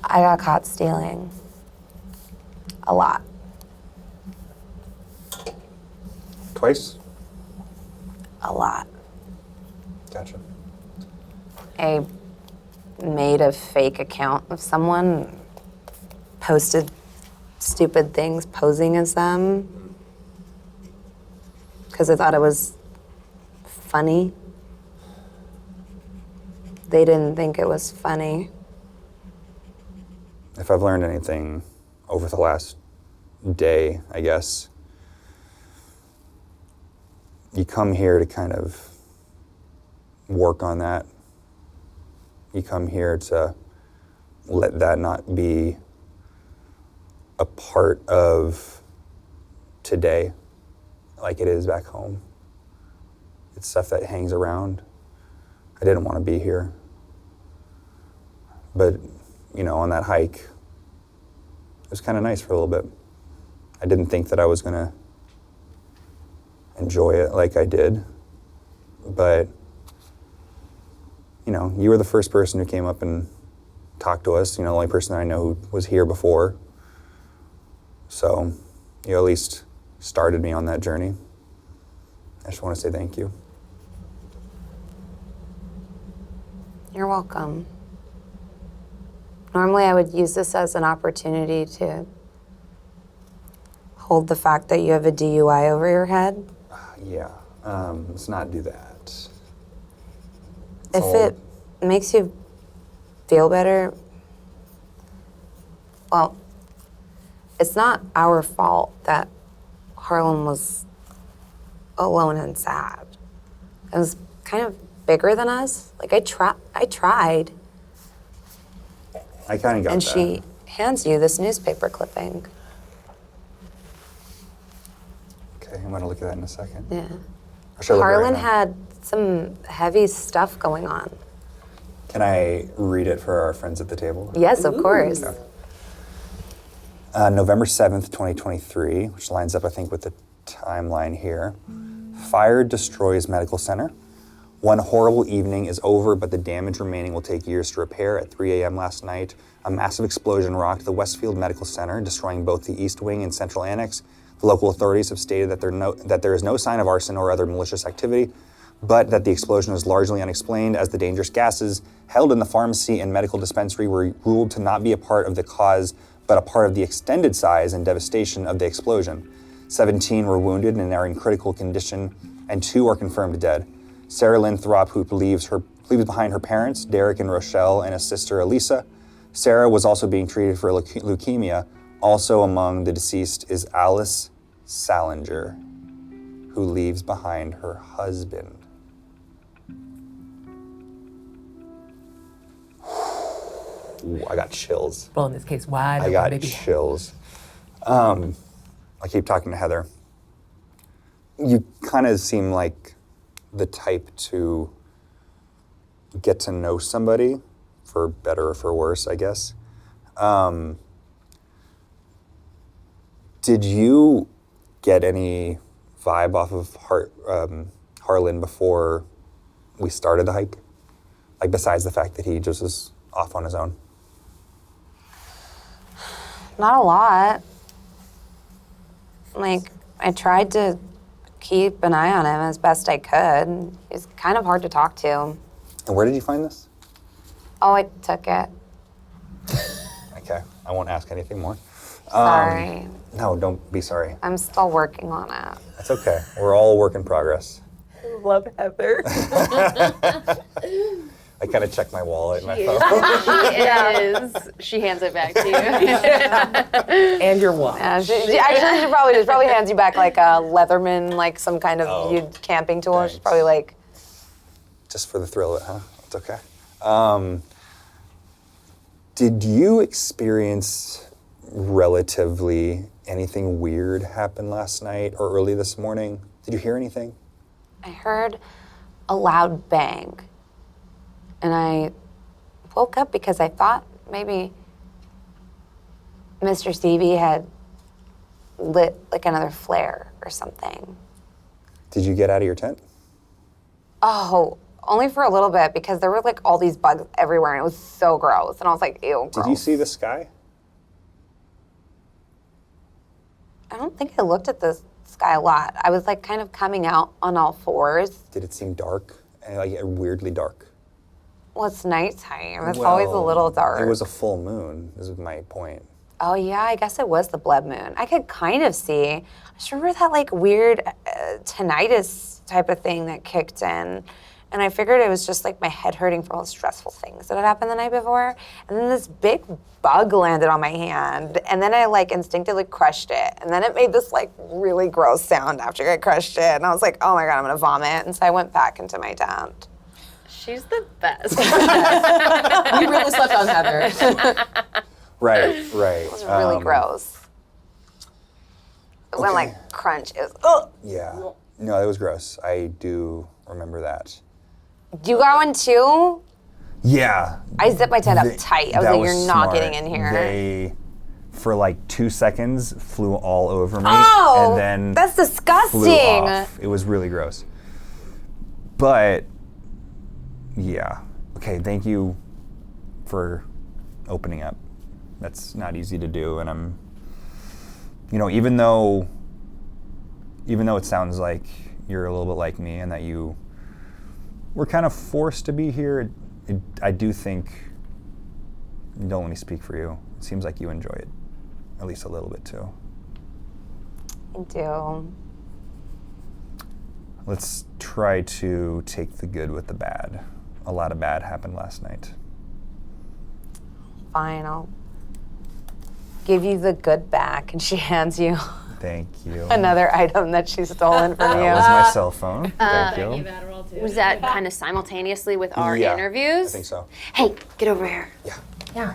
I got caught stealing a lot. Twice? A lot. Gotcha. I made a fake account of someone, posted stupid things posing as them because I thought it was funny. They didn't think it was funny. If I've learned anything over the last day, I guess, you come here to kind of work on that. You come here to let that not be a part of today like it is back home. It's stuff that hangs around. I didn't want to be here. But, on that hike, it was kind of nice for a little bit. I didn't think that I was going to enjoy it like I did, but you were the first person who came up and talked to us. The only person that I know who was here before. So you at least started me on that journey. I just want to say thank you. You're welcome. Normally I would use this as an opportunity to hold the fact that you have a DUI over your head. Yeah, let's not do that. If it makes you feel better, well, it's not our fault that Harlan was alone and sad. It was kind of bigger than us. Like, I tried. I kind of got that. And she hands you this newspaper clipping. Okay, I'm going to look at that in a second. Yeah. Or should I look at it right Harlan now? had some heavy stuff going on. Can I read it for our friends at the table? Yes, of course. Okay. November 7th, 2023, which lines up, I think, with the timeline here. Fire destroys medical center. One horrible evening is over, but the damage remaining will take years to repair. At 3 a.m. last night, a massive explosion rocked the Westfield Medical Center, destroying both the East Wing and Central Annex. The local authorities have stated that there is no sign of arson or other malicious activity, but that the explosion was largely unexplained as the dangerous gases held in the pharmacy and medical dispensary were ruled to not be a part of the cause, but a part of the extended size and devastation of the explosion. 17 were wounded and are in critical condition, and 2 are confirmed dead. Sarah Winthrop, who leaves behind her parents, Derek and Rochelle, and a sister, Elisa. Sarah was also being treated for leukemia. Also among the deceased is Alice Salinger, who leaves behind her husband. Ooh, I got chills. Well, in this case, wide open, I got baby. chills. I keep talking to Heather. You kind of seem like the type to get to know somebody, for better or for worse, I guess. Did you get any vibe off of Harlan before we started the hike? Like, besides the fact that he just was off on his own? Not a lot. Like, I tried to keep an eye on him as best I could. He's kind of hard to talk to. And where did you find this? Oh, I took it. Okay, I won't ask anything more. Sorry. No, don't be sorry. I'm still working on it. That's okay. We're all a work in progress. Love Heather. I kind of check my wallet and my phone. She is. She hands it back to you. And your watch. Yeah, she probably hands you back like a Leatherman, like some kind of camping tool. Thanks. She's probably like, Just for the thrill of it, huh? It's okay. Did you experience relatively anything weird happen last night or early this morning? Did you hear anything? I heard a loud bang. And I woke up because I thought maybe Mr. Stevie had lit like another flare or something. Did you get out of your tent? Oh, only for a little bit because there were like all these bugs everywhere and it was so gross. And I was like, ew, gross. Did you see the sky? I don't think I looked at the sky a lot. I was like kind of coming out on all fours. Did it seem dark? Like weirdly dark? Well, it's nighttime. It's always a little dark. It was a full moon, is my point. Oh yeah, I guess it was the blood moon. I could kind of see. I just remember that like weird tinnitus type of thing that kicked in. And I figured it was just like my head hurting from all the stressful things that had happened the night before. And then this big bug landed on my hand. And then I like instinctively crushed it. And then it made this like really gross sound after I crushed it. And I was like, oh my God, I'm gonna vomit. And so I went back into my tent. She's the best. We really slept on Heather. Right. It was really gross. It went like crunch. It was, ugh. Yeah. No, it was gross. I do remember that. You got one too? Yeah. I zipped my tent up tight. I was That like, you're not smart. getting in here. They, for like 2 seconds, flew all over me. Oh, and then that's disgusting. flew off. It was really gross. But, yeah. Okay, thank you for opening up. That's not easy to do, and I'm, even though it sounds like you're a little bit like me and that you were kind of forced to be here, I do think, don't let me speak for you, it seems like you enjoy it, at least a little bit too. I do. Let's try to take the good with the bad. A lot of bad happened last night. Fine, I'll give you the good back. And she hands you Thank you. another item that she's stolen from you. That was my cell phone. Thank you. Was that kind of simultaneously with our Yeah, interviews? I think so. Hey, get over here. Yeah.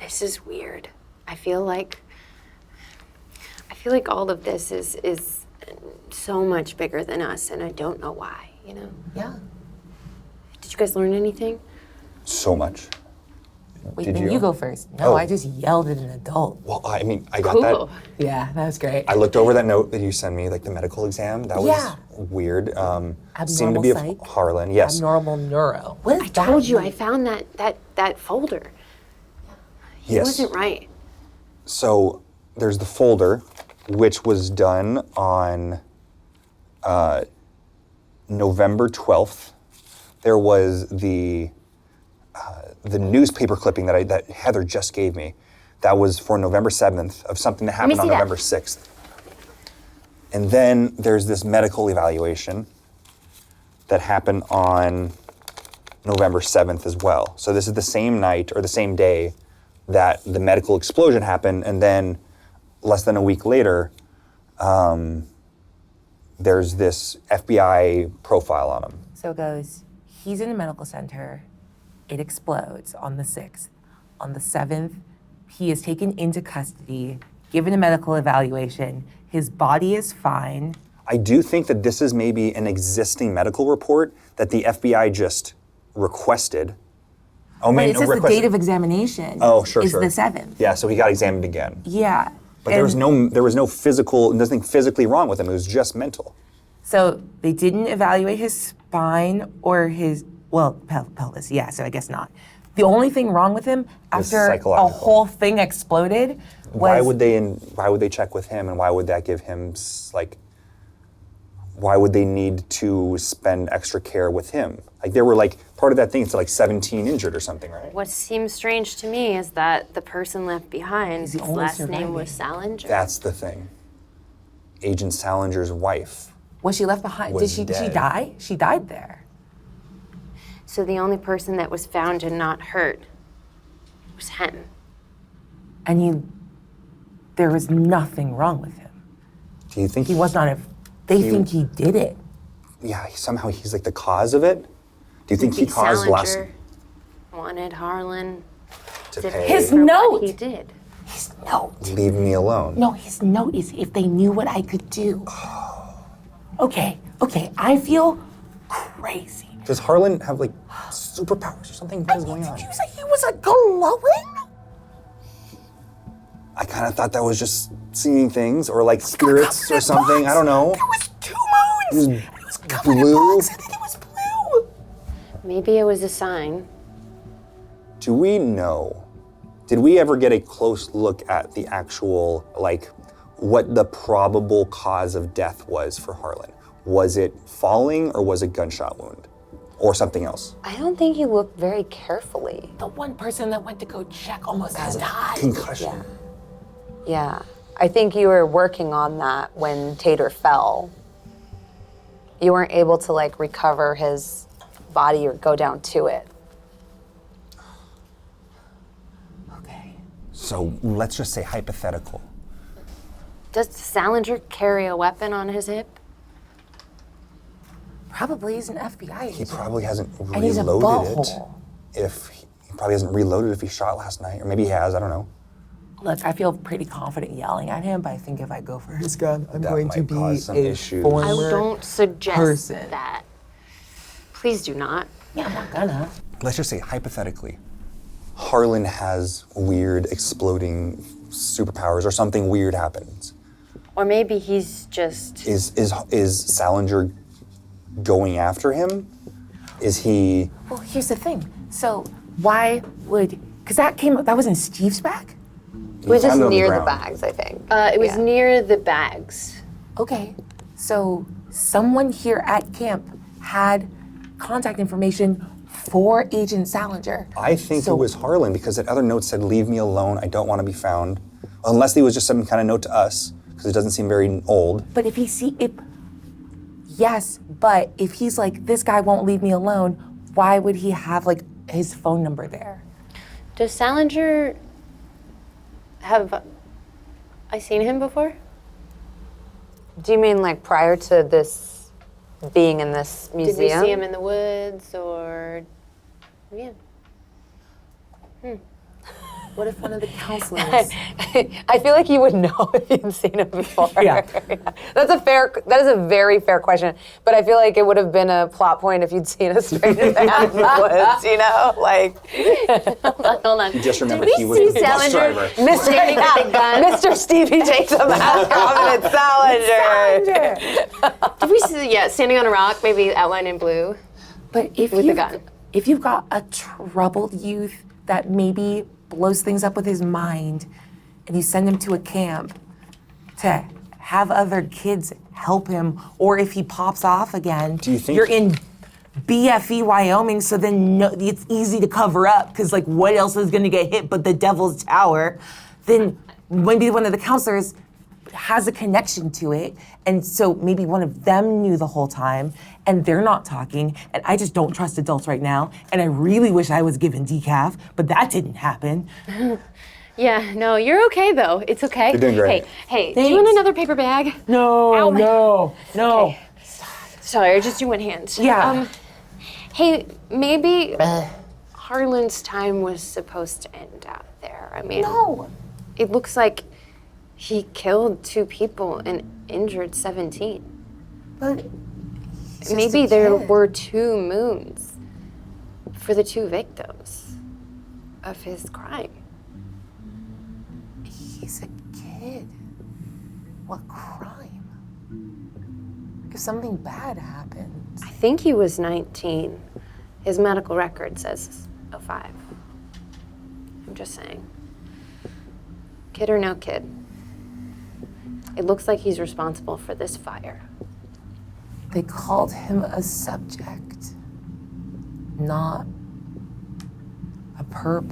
This is weird. I feel like all of this is so much bigger than us, and I don't know why, Yeah. Did you guys learn anything? So much. Wait, Did then you go first. No, I just yelled at an adult. Well, I got that. Yeah, that was great. I looked over that note that you sent me, like the medical exam. That was weird. Seemed to be of psych? Harlan. Yes. Abnormal neuro. What is I told you I found that folder. He Yes. wasn't right. So there's the folder, which was done on November 12th. There was the newspaper clipping that Heather just gave me. That was for November 7th of something that happened on November 6th. And then there's this medical evaluation that happened on November 7th as well. So this is the same night or the same day that the medical explosion happened, and then less than a week later, there's this FBI profile on him. So it goes, he's in a medical center. It explodes on the 6th. On the 7th, he is taken into custody, given a medical evaluation. His body is fine. I do think that this is maybe an existing medical report that the FBI just requested. Oh, But it says the date of examination is the 7th. Yeah, so he got examined again. Yeah. But there was no physical, nothing physically wrong with him. It was just mental. So they didn't evaluate his spine or his, pelvis. Yeah, so I guess not. The only thing wrong with him after a whole thing exploded was... Why would they check with him, and why would that give him, why would they need to spend extra care with him? There were part of that thing, it's 17 injured or something, right? What seems strange to me is that the person left behind, his last name was Salinger. That's the thing. Agent Salinger's wife. Was she left behind? Did she die? She died there. So the only person that was found and not hurt was him. And there was nothing wrong with him. Do you think he was not they think he did it? Yeah, somehow he's the cause of it? Do you think he caused Salinger wanted Harlan to pay? His for note! What he did. His note. Leave me alone. No, his note is if they knew what I could do. Okay, I feel crazy. Does Harlan have superpowers or something? What is going on? He was glowing? I kind of thought that was just seeing things or spirits or something. I don't know. There was 2 moons. It was covered in bugs, and it was blue. Maybe it was a sign. Do we know? Did we ever get a close look at the actual, what the probable cause of death was for Harlan? Was it falling or was it gunshot wound? Or something else? I don't think you looked very carefully. The one person that went to go check almost died. Concussion. Yeah. I think you were working on that when Tater fell. You weren't able to recover his body or go down to it. Okay. So let's just say hypothetical. Does Salinger carry a weapon on his hip? Probably he's an FBI agent. He probably hasn't And he's a reloaded it. butthole. He probably hasn't reloaded if he shot last night, or maybe he has. I don't know. Look, I feel pretty confident yelling at him, but I think if I go for his gun, I'm That going to might be cause some a issues. former I don't suggest person. that. Please do not. Yeah, I'm not gonna. Let's just say hypothetically, Harlan has weird exploding superpowers, or something weird happens. Or maybe he's just... Is Salinger going after him? Is he... Well, here's the thing. So why would... Because that was in Steve's bag? It was just found it on the near the ground. bags, I think. It was near the bags. Okay. So someone here at camp had contact information for Agent Salinger. I think it was Harlan because that other note said, leave me alone, I don't want to be found. Unless it was just some kind of note to us, because it doesn't seem very old. But if yes, but if he's like, this guy won't leave me alone, why would he have like his phone number there? Does Salinger have I seen him before? Do you mean like prior to this being in this museum? Did we see him in the woods or yeah? What if one of the counselors? I feel like you would know if you'd seen him before. Yeah. That is a very fair question. But I feel like it would have been a plot point if you'd seen a stranger man in the woods, you know? Like, hold on. You just remember Did he we was see the bus Salinger driver. Mr. Stevie takes a mask off and it's Salinger. Did we see, standing on a rock, maybe outlined in blue? But if you've got a troubled youth that maybe blows things up with his mind, and you send him to a camp to have other kids help him, or if he pops off again, do you think you're in BFE, Wyoming, so then it's easy to cover up, because like what else is gonna get hit but the Devil's Tower? Then maybe one of the counselors has a connection to it, and so maybe one of them knew the whole time, and they're not talking, and I just don't trust adults right now, and I really wish I was given decaf, but that didn't happen. Yeah, no, you're okay though. It's okay. You're doing great. Hey, do you want another paper bag? No. Okay. Sorry, I just do one hand. Yeah. Hey, maybe Harlan's time was supposed to end out there. I mean, No. It looks like he killed 2 people and injured 17. But Maybe there were 2 moons for the 2 victims of his crime. He's a kid. What crime? If something bad happens. I think he was 19. His medical record says 05. I'm just saying. Kid or no kid. It looks like he's responsible for this fire. They called him a subject, not a perp.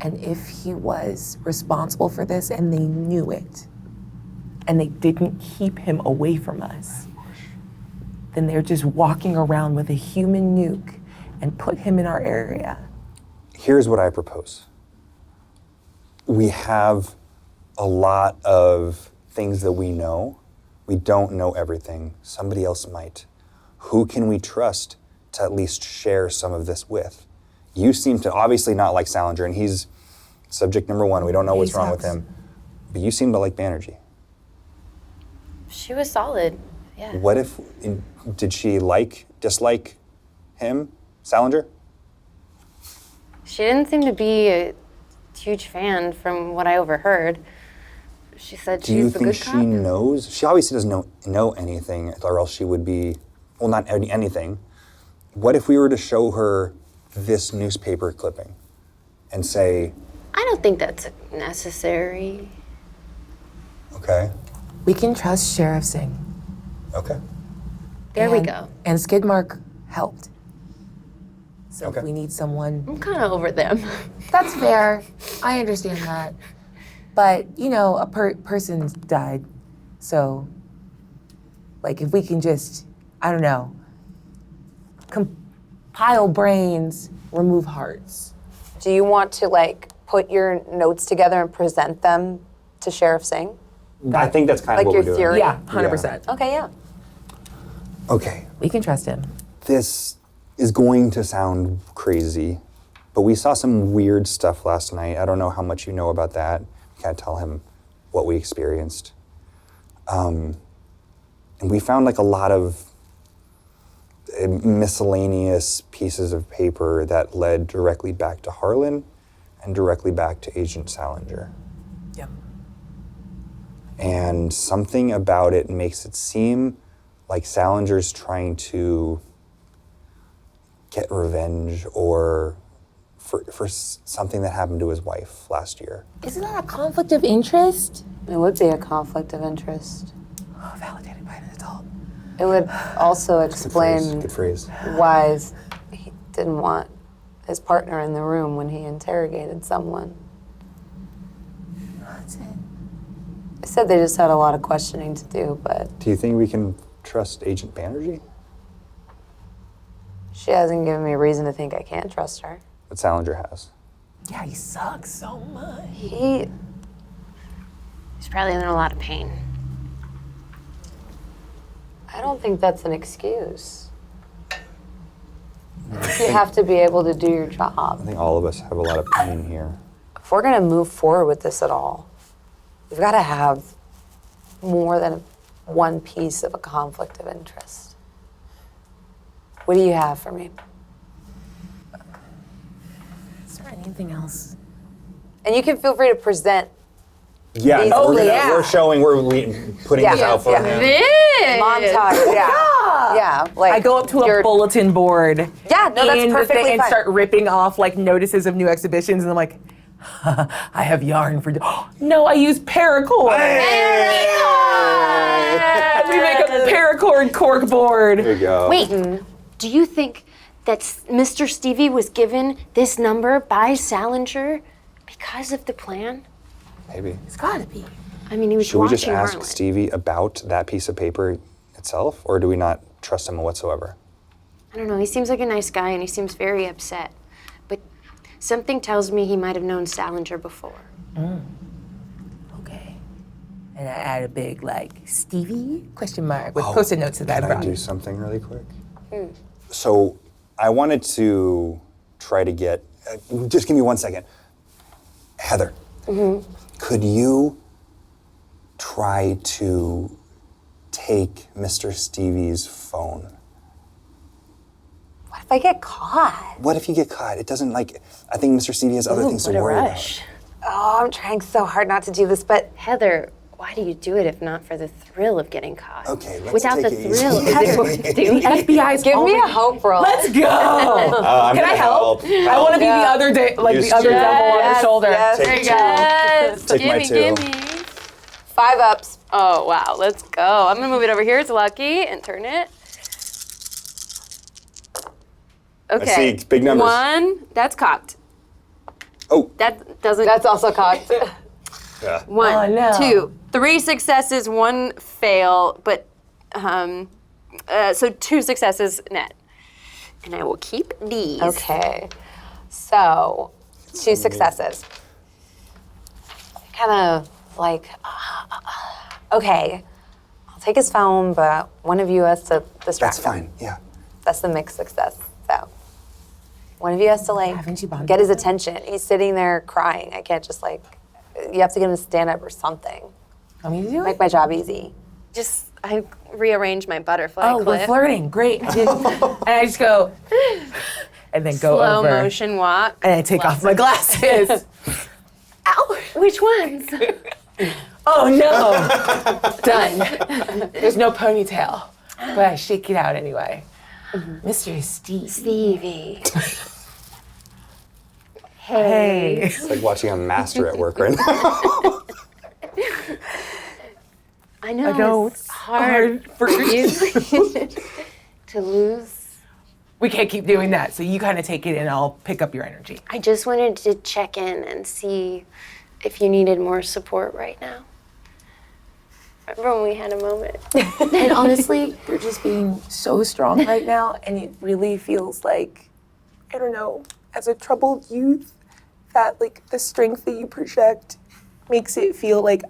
And if he was responsible for this and they knew it, and they didn't keep him away from us, then they're just walking around with a human nuke and put him in our area. Here's what I propose. We have a lot of things that we know. We don't know everything. Somebody else might. Who can we trust to at least share some of this with? You seem to obviously not like Salinger, and he's subject number 1. We don't know what's wrong with him. But you seem to like Banerjee. She was solid, yeah. What if, did she dislike him, Salinger? She didn't seem to be a huge fan from what I overheard. She said she's the good cop. Do you think she knows? She obviously doesn't know anything, or else she would be, well, not anything. What if we were to show her this newspaper clipping and say... I don't think that's necessary. Okay. We can trust Sheriff Singh. Okay. There we go. And Skidmark helped. So Okay. if we need someone... I'm kind of over them. That's fair. I understand that. But, a person's died. So, like, if we can just, I don't know, compile brains, remove hearts. Do you want to, like, put your notes together and present them to Sheriff Singh? I think that's kind of what we're doing. Theory? Yeah, 100%. Okay, yeah. Okay. We can trust him. This is going to sound crazy, but we saw some weird stuff last night. I don't know how much you know about that. Can't tell him what we experienced. And we found like a lot of miscellaneous pieces of paper that led directly back to Harlan and directly back to Agent Salinger. Yep. And something about it makes it seem like Salinger's trying to get revenge or for something that happened to his wife last year. Isn't that a conflict of interest? It would be a conflict of interest. Oh, validated by an adult. It would also explain Good phrase. why he didn't want his partner in the room when he interrogated someone. That's it. I said they just had a lot of questioning to do, but Do you think we can trust Agent Banerjee? she hasn't given me a reason to think I can't trust her. But Salinger has. Yeah, he sucks so much. He's probably in a lot of pain. I don't think that's an excuse. You have to be able to do your job. I think all of us have a lot of pain here. If we're gonna move forward with this at all, we've gotta have more than one piece of a conflict of interest. What do you have for me? Is there anything else? And you can feel free to present. Yeah, These- we're showing, putting this out for him. Montage, yeah, like I go up to a bulletin board. Yeah, no, that's in the perfectly thing and fine. start ripping off like notices of new exhibitions, and I'm like, I have yarn for. No, I use paracord. We make a paracord cork board. There you go. Wait, do you think that Mr. Stevie was given this number by Salinger because of the plan? Maybe. It's gotta be. I mean, he was Should we watching just ask Harlan. Stevie about that piece of paper itself, or do we not trust him whatsoever? I don't know, he seems like a nice guy and he seems very upset. But something tells me he might have known Salinger before. Okay. And I add a big like Stevie question mark with post-it notes to that. Can I do something really quick? So I wanted to try to get, just give me 1 second. Heather, could you try to take Mr. Stevie's phone? What if I get caught? What if you get caught? It doesn't I think Mr. Stevie has other things to worry about. Oh, I'm trying so hard not to do this, but Heather, why do you do it if not for the thrill of getting caught? Okay, let's Without take the it easy. thrill, is it worth doing? FBI's give me a already- hope roll. Let's go. I'm Can I gonna help? I want to be the other day, like Use the other two. devil on her shoulder. Yes, Take there you two. go. Yes, Take my two. 5 ups. Oh, wow, let's go. I'm gonna move it over here, it's lucky, and turn it. Okay. see big numbers. 1, that's cocked. Oh. That doesn't. That's also cocked. Yeah. 1, Oh, no. 2, 3 successes, 1 fail, but so 2 successes net. And I will keep these. Okay. So, 2 successes. Kind of like, okay, I'll take his phone, but one of you has to distract That's fine, yeah. That's the mixed success. So, one of you has to Haven't you bonded get his with attention. He's sitting there crying. I can't just you have to get him to stand up or something. Want me to do Make it? my job easy. Just, I rearrange my butterfly Oh, clip. we're flirting. Great. And I just go, and then go Slow over. motion walk. And I take off my glasses. Ow. Which ones? Oh no. Done. There's no ponytail. But I shake it out anyway. Mr. Stevie. Hey. It's like watching a master at work right now. I know, I know it's hard for you to lose. We can't keep doing that. So you kind of take it and I'll pick up your energy. I just wanted to check in and see if you needed more support right now. Remember when we had a moment? And honestly, you're just being so strong right now, and it really feels like, I don't know, as a troubled youth, that like the strength that you project makes it feel like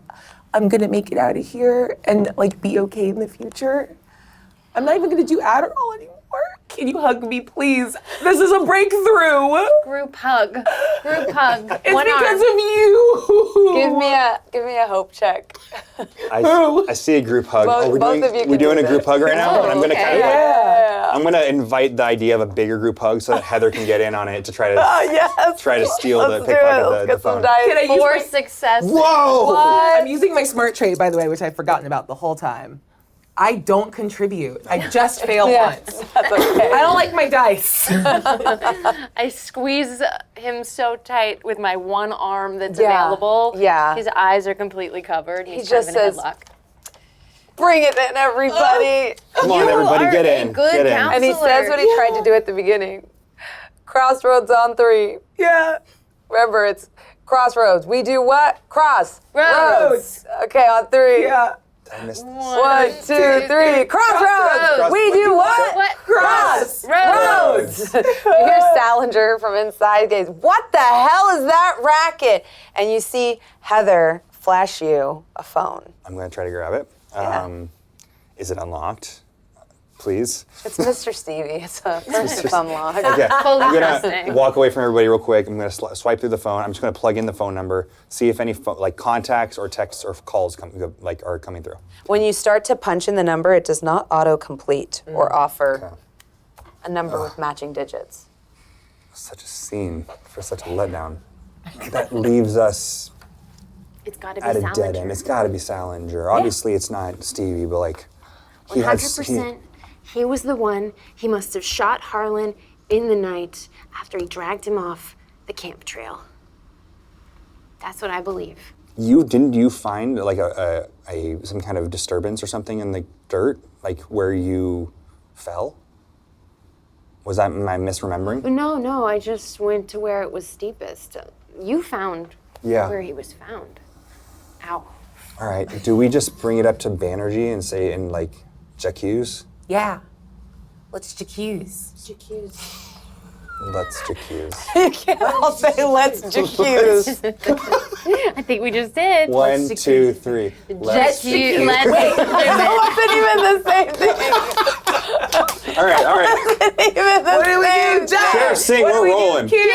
I'm gonna make it out of here and like be okay in the future. I'm not even gonna do Adderall anymore. Can you hug me, please? This is a breakthrough. Group hug. Group hug. It's One because arm. of you. Give me a hope check. I see a group hug. Both- we're both of you can doing do a group it. hug right now, and I'm gonna kind of Yeah. I'm gonna invite the idea of a bigger group hug so that Heather can get in on it to try to Yes. try to steal Let's do it. pickpocket Let's the get some phone. dice. Can I use 4 my- successes. Whoa! I'm using my smart trait, by the way, which I've forgotten about the whole time. I don't contribute. I just fail once. That's okay. I don't like my dice. I squeeze him so tight with my one arm that's available. Yeah. His eyes are completely covered. He He's just kind of in says, headlock. Bring it in, everybody. Come on, everybody, get in. Good Get in. counselor. And he says what he tried to do at the beginning. Crossroads on 3. Yeah. Remember, it's Crossroads. We do what? Cross. Roads. Okay, on 3. Yeah. I missed this. 1, 2, 3. Crossroads. We do what? Crossroads. You hear Salinger from inside goes, what the hell is that racket? And you see Heather flash you a phone. I'm going to try to grab it. Is it unlocked? Please. It's Mr. Stevie. It's a first unlock. Okay. Fully I'm going trusting. to walk away from everybody real quick. I'm going to swipe through the phone. I'm just going to plug in the phone number, see if any contacts or texts or calls are coming through. When you start to punch in the number, it does not auto-complete or offer a number with matching digits. Such a scene for such a letdown. That leaves us It's got to be at a Salinger. dead end. It's got to be Salinger. Obviously, it's not Stevie, but like, he has. 100%. He was the one. He must have shot Harlan in the night after he dragged him off the camp trail. That's what I believe. Didn't you find like some kind of disturbance or something in the dirt, like where you fell? Am I misremembering? No, I just went to where it was steepest. You found where he was found. Ow. All right. Do we just bring it up to Banerjee and say in like Jacques? Yeah. Let's jacuse. Let's Jacques. You can't all say let's jacuse. I think we just did. 1, 2, 3. Let's Jacuse. That wasn't even the same thing. All right. Even the What do we same do, Jack? Sheriff Singh, What do we're we do?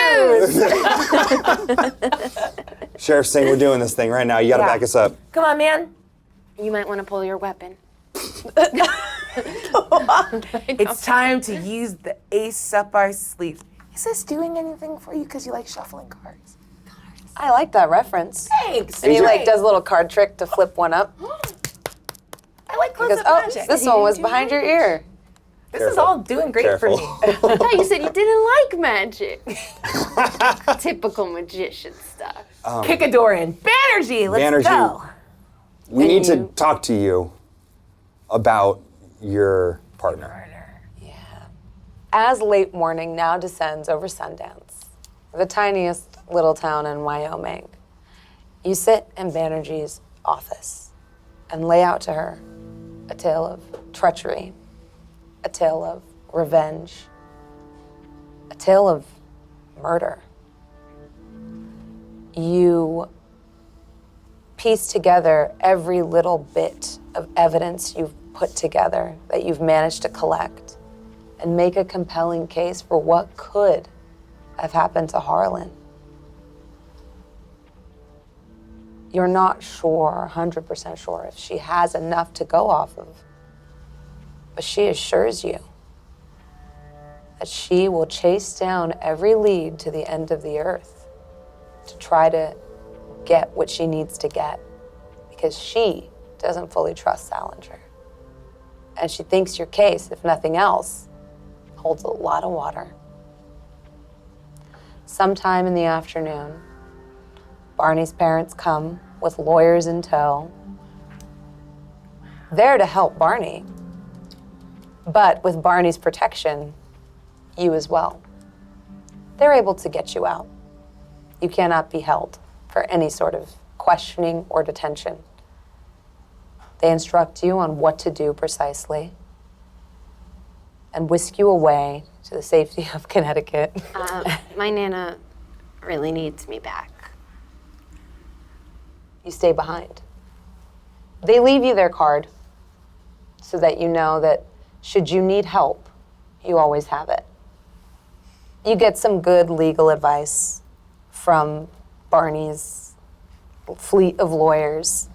rolling. Sheriff Singh, we're doing this thing right now. You got to back us up. Come on, man. You might want to pull your weapon. It's time to use the ace up our sleeve. Is this doing anything for you because you like shuffling cards? I like that reference. Thanks. And he does a little card trick to flip one up. I like He goes, close-up oh, magic. this one was behind your ear. This is all doing great for me. I thought you said you didn't like magic. Typical magician stuff. Kick a door in. Banerjee, let's go. We need to talk to you about your partner. As late morning now descends over Sundance, the tiniest little town in Wyoming, you sit in Banerjee's office and lay out to her a tale of treachery, a tale of revenge, a tale of murder. You piece together every little bit of evidence you've put together that you've managed to collect and make a compelling case for what could have happened to Harlan. You're not sure, 100% sure, if she has enough to go off of, but she assures you that she will chase down every lead to the end of the earth to try to get what she needs to get, because she doesn't fully trust Salinger. And she thinks your case, if nothing else, holds a lot of water. Sometime in the afternoon, Barney's parents come with lawyers in tow, there to help Barney, but with Barney's protection, you as well. They're able to get you out. You cannot be held for any sort of questioning or detention. They instruct you on what to do precisely and whisk you away to the safety of Connecticut. My Nana really needs me back. You stay behind. They leave you their card so that you know that should you need help, you always have it. You get some good legal advice from Barney's fleet of lawyers.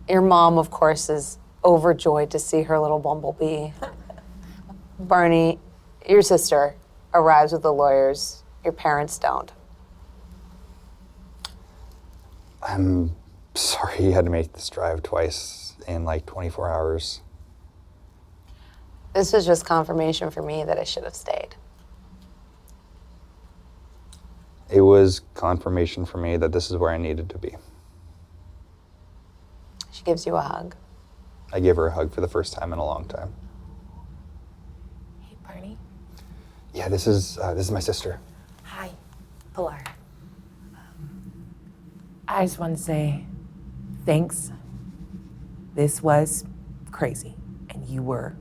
Your mom, of course, is overjoyed to see her little bumblebee. Barney, your sister, arrives with the lawyers. Your parents don't. I'm sorry you had to make this drive twice in like 24 hours. This was just confirmation for me that I should have stayed. It was confirmation for me that this is where I needed to be. She gives you a hug. I gave her a hug for the first time in a long time. Hey, Barney. Yeah, this is my sister. Hi, Pilar. I just want to say thanks. This was crazy, and you were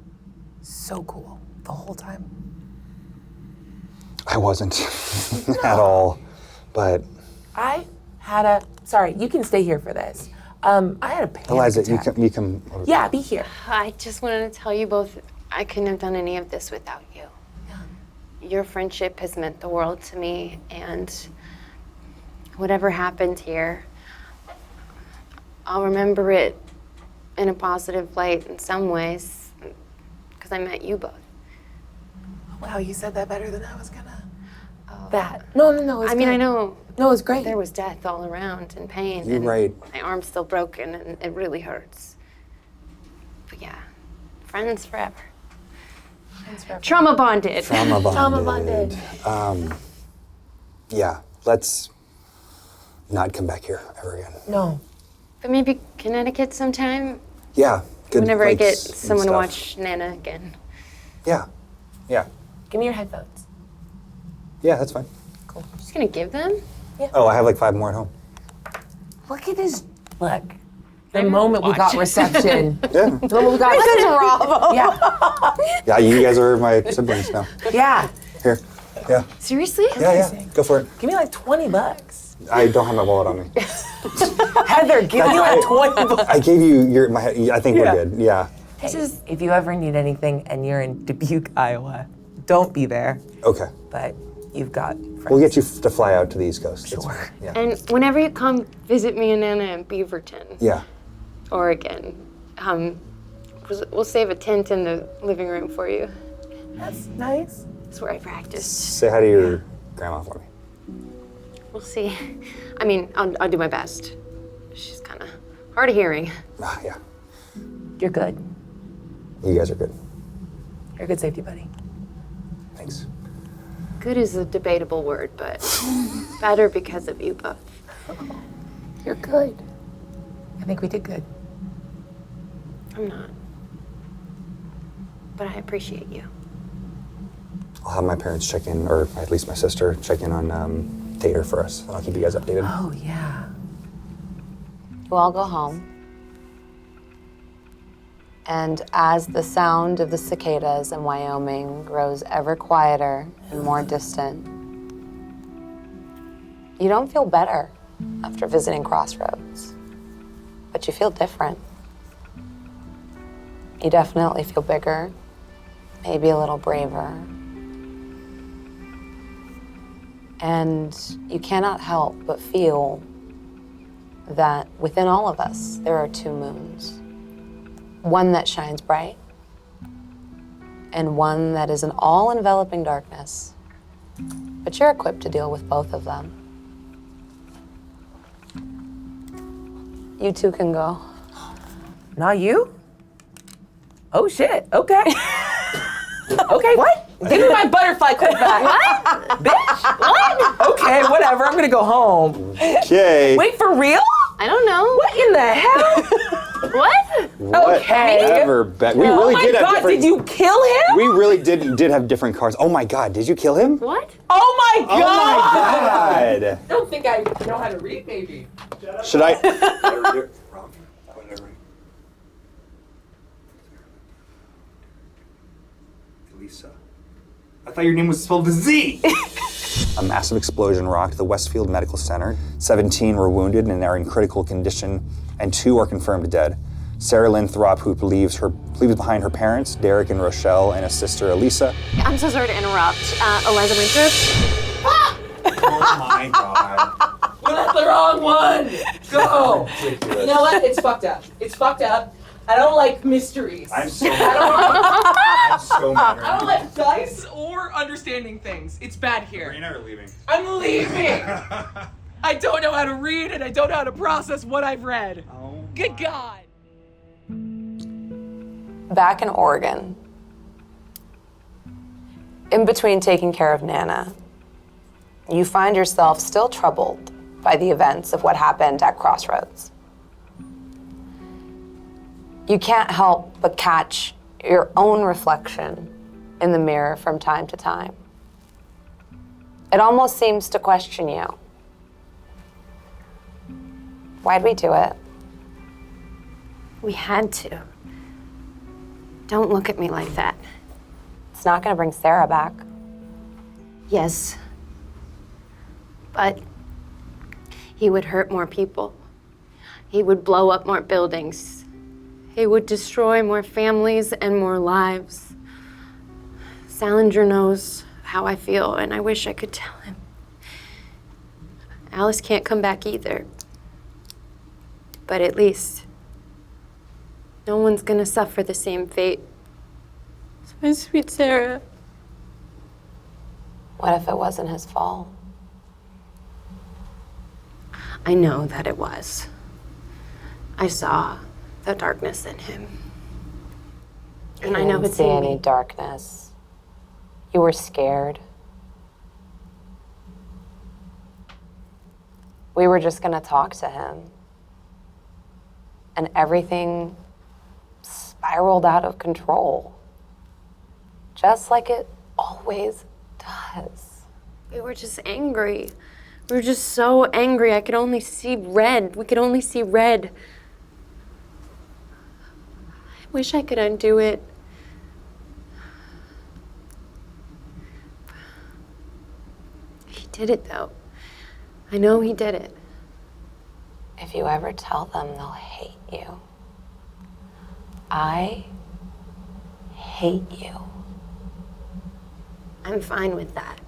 so cool the whole time. I wasn't at all, but... Sorry, you can stay here for this. I had a panic Eliza, attack. you come... Yeah, be here. I just wanted to tell you both I couldn't have done any of this without you. Your friendship has meant the world to me, and whatever happened here, I'll remember it in a positive light in some ways, because I met you both. Wow, you said that better than I was gonna. Oh. That. No, it's I mean, good. I know. No, it's great. There was death all around and pain. You're and right. My arm's still broken, and it really hurts. But yeah, friends forever. Trauma bonded. Trauma bonded. Trauma bonded. Yeah, let's not come back here ever again. No. But maybe Connecticut sometime. Yeah, good. Whenever I get lights and someone to stuff. watch Nana again. Yeah. Give me your headphones. Yeah, that's fine. Cool. Just gonna give them? Oh, I have like 5 more at home. Look at this. Look. The moment we got reception. Yeah. The moment we got This is Bravo. Yeah. Yeah, you guys are my siblings now. Yeah. Here. Yeah. Seriously? Yeah. Go for it. Give me like $20. I don't have my wallet on me. Heather, give me like $20. I gave you I think we're good. Yeah. Hey, if you ever need anything and you're in Dubuque, Iowa, don't be there. Okay. But you've got friends. We'll get you to fly out to the East Coast. Sure. Yeah. And whenever you come visit me and Nana in Beaverton, Yeah. Oregon, we'll save a tent in the living room for you. That's nice. That's where I practiced. Say hi to your grandma for me. We'll see. I mean, I'll do my best. She's kind of hard of hearing. Yeah. You're good. You guys are good. You're a good safety buddy. Thanks. Good is a debatable word, but better because of you both. You're good. I think we did good. I'm not. But I appreciate you. I'll have my parents check in, or at least my sister, check in on Tater for us. I'll keep you guys updated. Oh, yeah. You all go home. And as the sound of the cicadas in Wyoming grows ever quieter and more distant, you don't feel better after visiting Crossroads, but you feel different. You definitely feel bigger, maybe a little braver. And you cannot help but feel that within all of us, there are 2 moons. One that shines bright, and one that is an all-enveloping darkness. But you're equipped to deal with both of them. You 2 can go. Not you? Oh, shit. Okay. Okay, what? Give me my butterfly clip back. What? Bitch? What? Okay, whatever. I'm gonna go home. Okay. Wait, for real? I don't know. What in the hell? What? Okay. Whatever, Becca. We really did have God, different... did you kill him? We really did have different cars. Oh my God, did you kill him? What? Oh my God! Oh my God! I don't think I know how to read, maybe. Should I? Elisa. I thought your name was spelled with a Z. A massive explosion rocked the Westfield Medical Center. 17 were wounded and are in critical condition, and 2 are confirmed dead. Sarah Winthrop, who leaves behind her parents, Derek and Rochelle, and a sister, Elisa. I'm so sorry to interrupt. Eliza Winthrop? Oh my God. We're at the wrong one. Go. You know what? It's fucked up. It's fucked up. I don't like mysteries. I'm so mad. I'm so mad. I don't like dice or understanding things. It's bad here. Raina are leaving. I'm leaving. I don't know how to read and I don't know how to process what I've read. Good God. Back in Oregon, In between taking care of Nana, you find yourself still troubled by the events of what happened at Crossroads. You can't help but catch your own reflection in the mirror from time to time. It almost seems to question you. Why'd we do it? We had to. Don't look at me like that. It's not gonna bring Sarah back. Yes. But he would hurt more people. He would blow up more buildings. He would destroy more families and more lives. Salinger knows how I feel, and I wish I could tell him. Alice can't come back either. But at least no one's gonna suffer the same fate. My sweet Sarah. What if it wasn't his fault? I know that it was. I saw the darkness in him. And I know it's in me. You didn't see any darkness. You were scared. We were just gonna talk to him. And everything spiraled out of control. Just like it always does. We were just angry. We were just so angry. I could only see red. We could only see red. I wish I could undo it. He did it, though. I know he did it. If you ever tell them, they'll hate you. I hate you. I'm fine with that.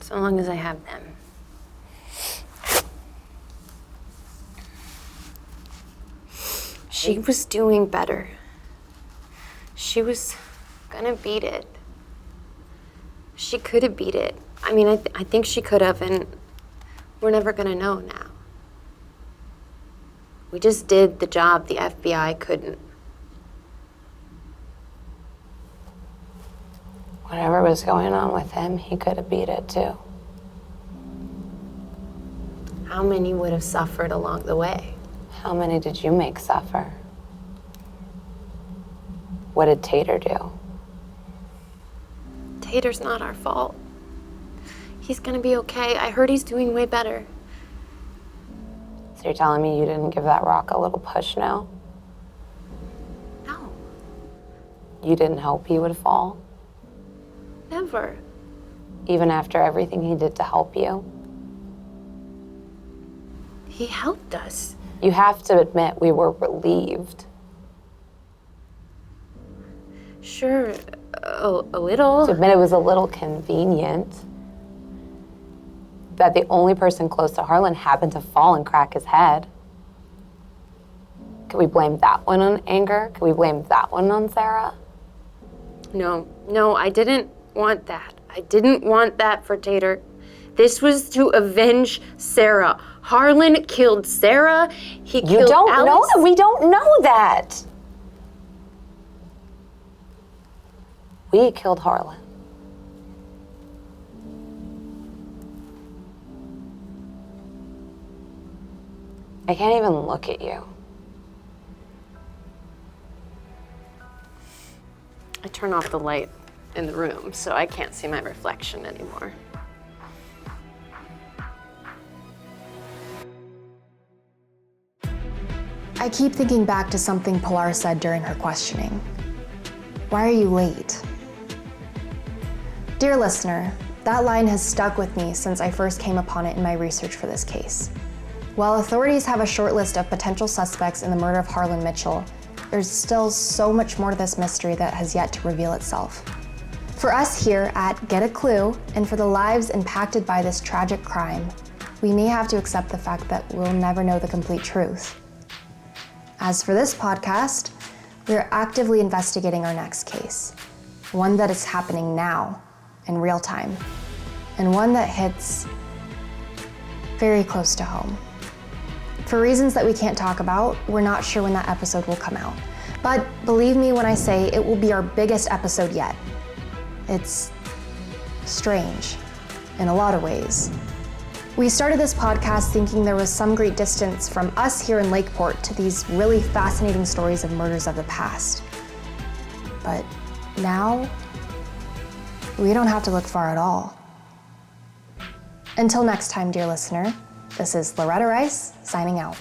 So long as I have them. She was doing better. She was gonna beat it. She could have beat it. I mean, I think she could have, and we're never gonna know now. We just did the job the FBI couldn't. Whatever was going on with him, he could have beat it too. How many would have suffered along the way? How many did you make suffer? What did Tater do? Tater's not our fault. He's gonna be okay. I heard he's doing way better. So you're telling me you didn't give that rock a little push now? No. You didn't hope he would fall? Never. Even after everything he did to help you? He helped us. You have to admit we were relieved. Sure, a little. To admit it was a little convenient that the only person close to Harlan happened to fall and crack his head. Could we blame that one on anger? Could we blame that one on Sarah? No, I didn't want that. I didn't want that for Tater. This was to avenge Sarah. Harlan killed Sarah. He killed Alice. You don't know that. We don't know that. We killed Harlan. I can't even look at you. I turn off the light in the room so I can't see my reflection anymore. I keep thinking back to something Pilar said during her questioning. Why are you late? Dear listener, that line has stuck with me since I first came upon it in my research for this case. While authorities have a short list of potential suspects in the murder of Harlan Mitchell, there's still so much more to this mystery that has yet to reveal itself. For us here at Get a Clue, and for the lives impacted by this tragic crime, we may have to accept the fact that we'll never know the complete truth. As for this podcast, we are actively investigating our next case, one that is happening now, in real time, and one that hits very close to home. For reasons that we can't talk about, we're not sure when that episode will come out. But believe me when I say it will be our biggest episode yet. It's strange in a lot of ways. We started this podcast thinking there was some great distance from us here in Lakeport to these really fascinating stories of murders of the past. But now, we don't have to look far at all. Until next time, dear listener, this is Loretta Rice signing out.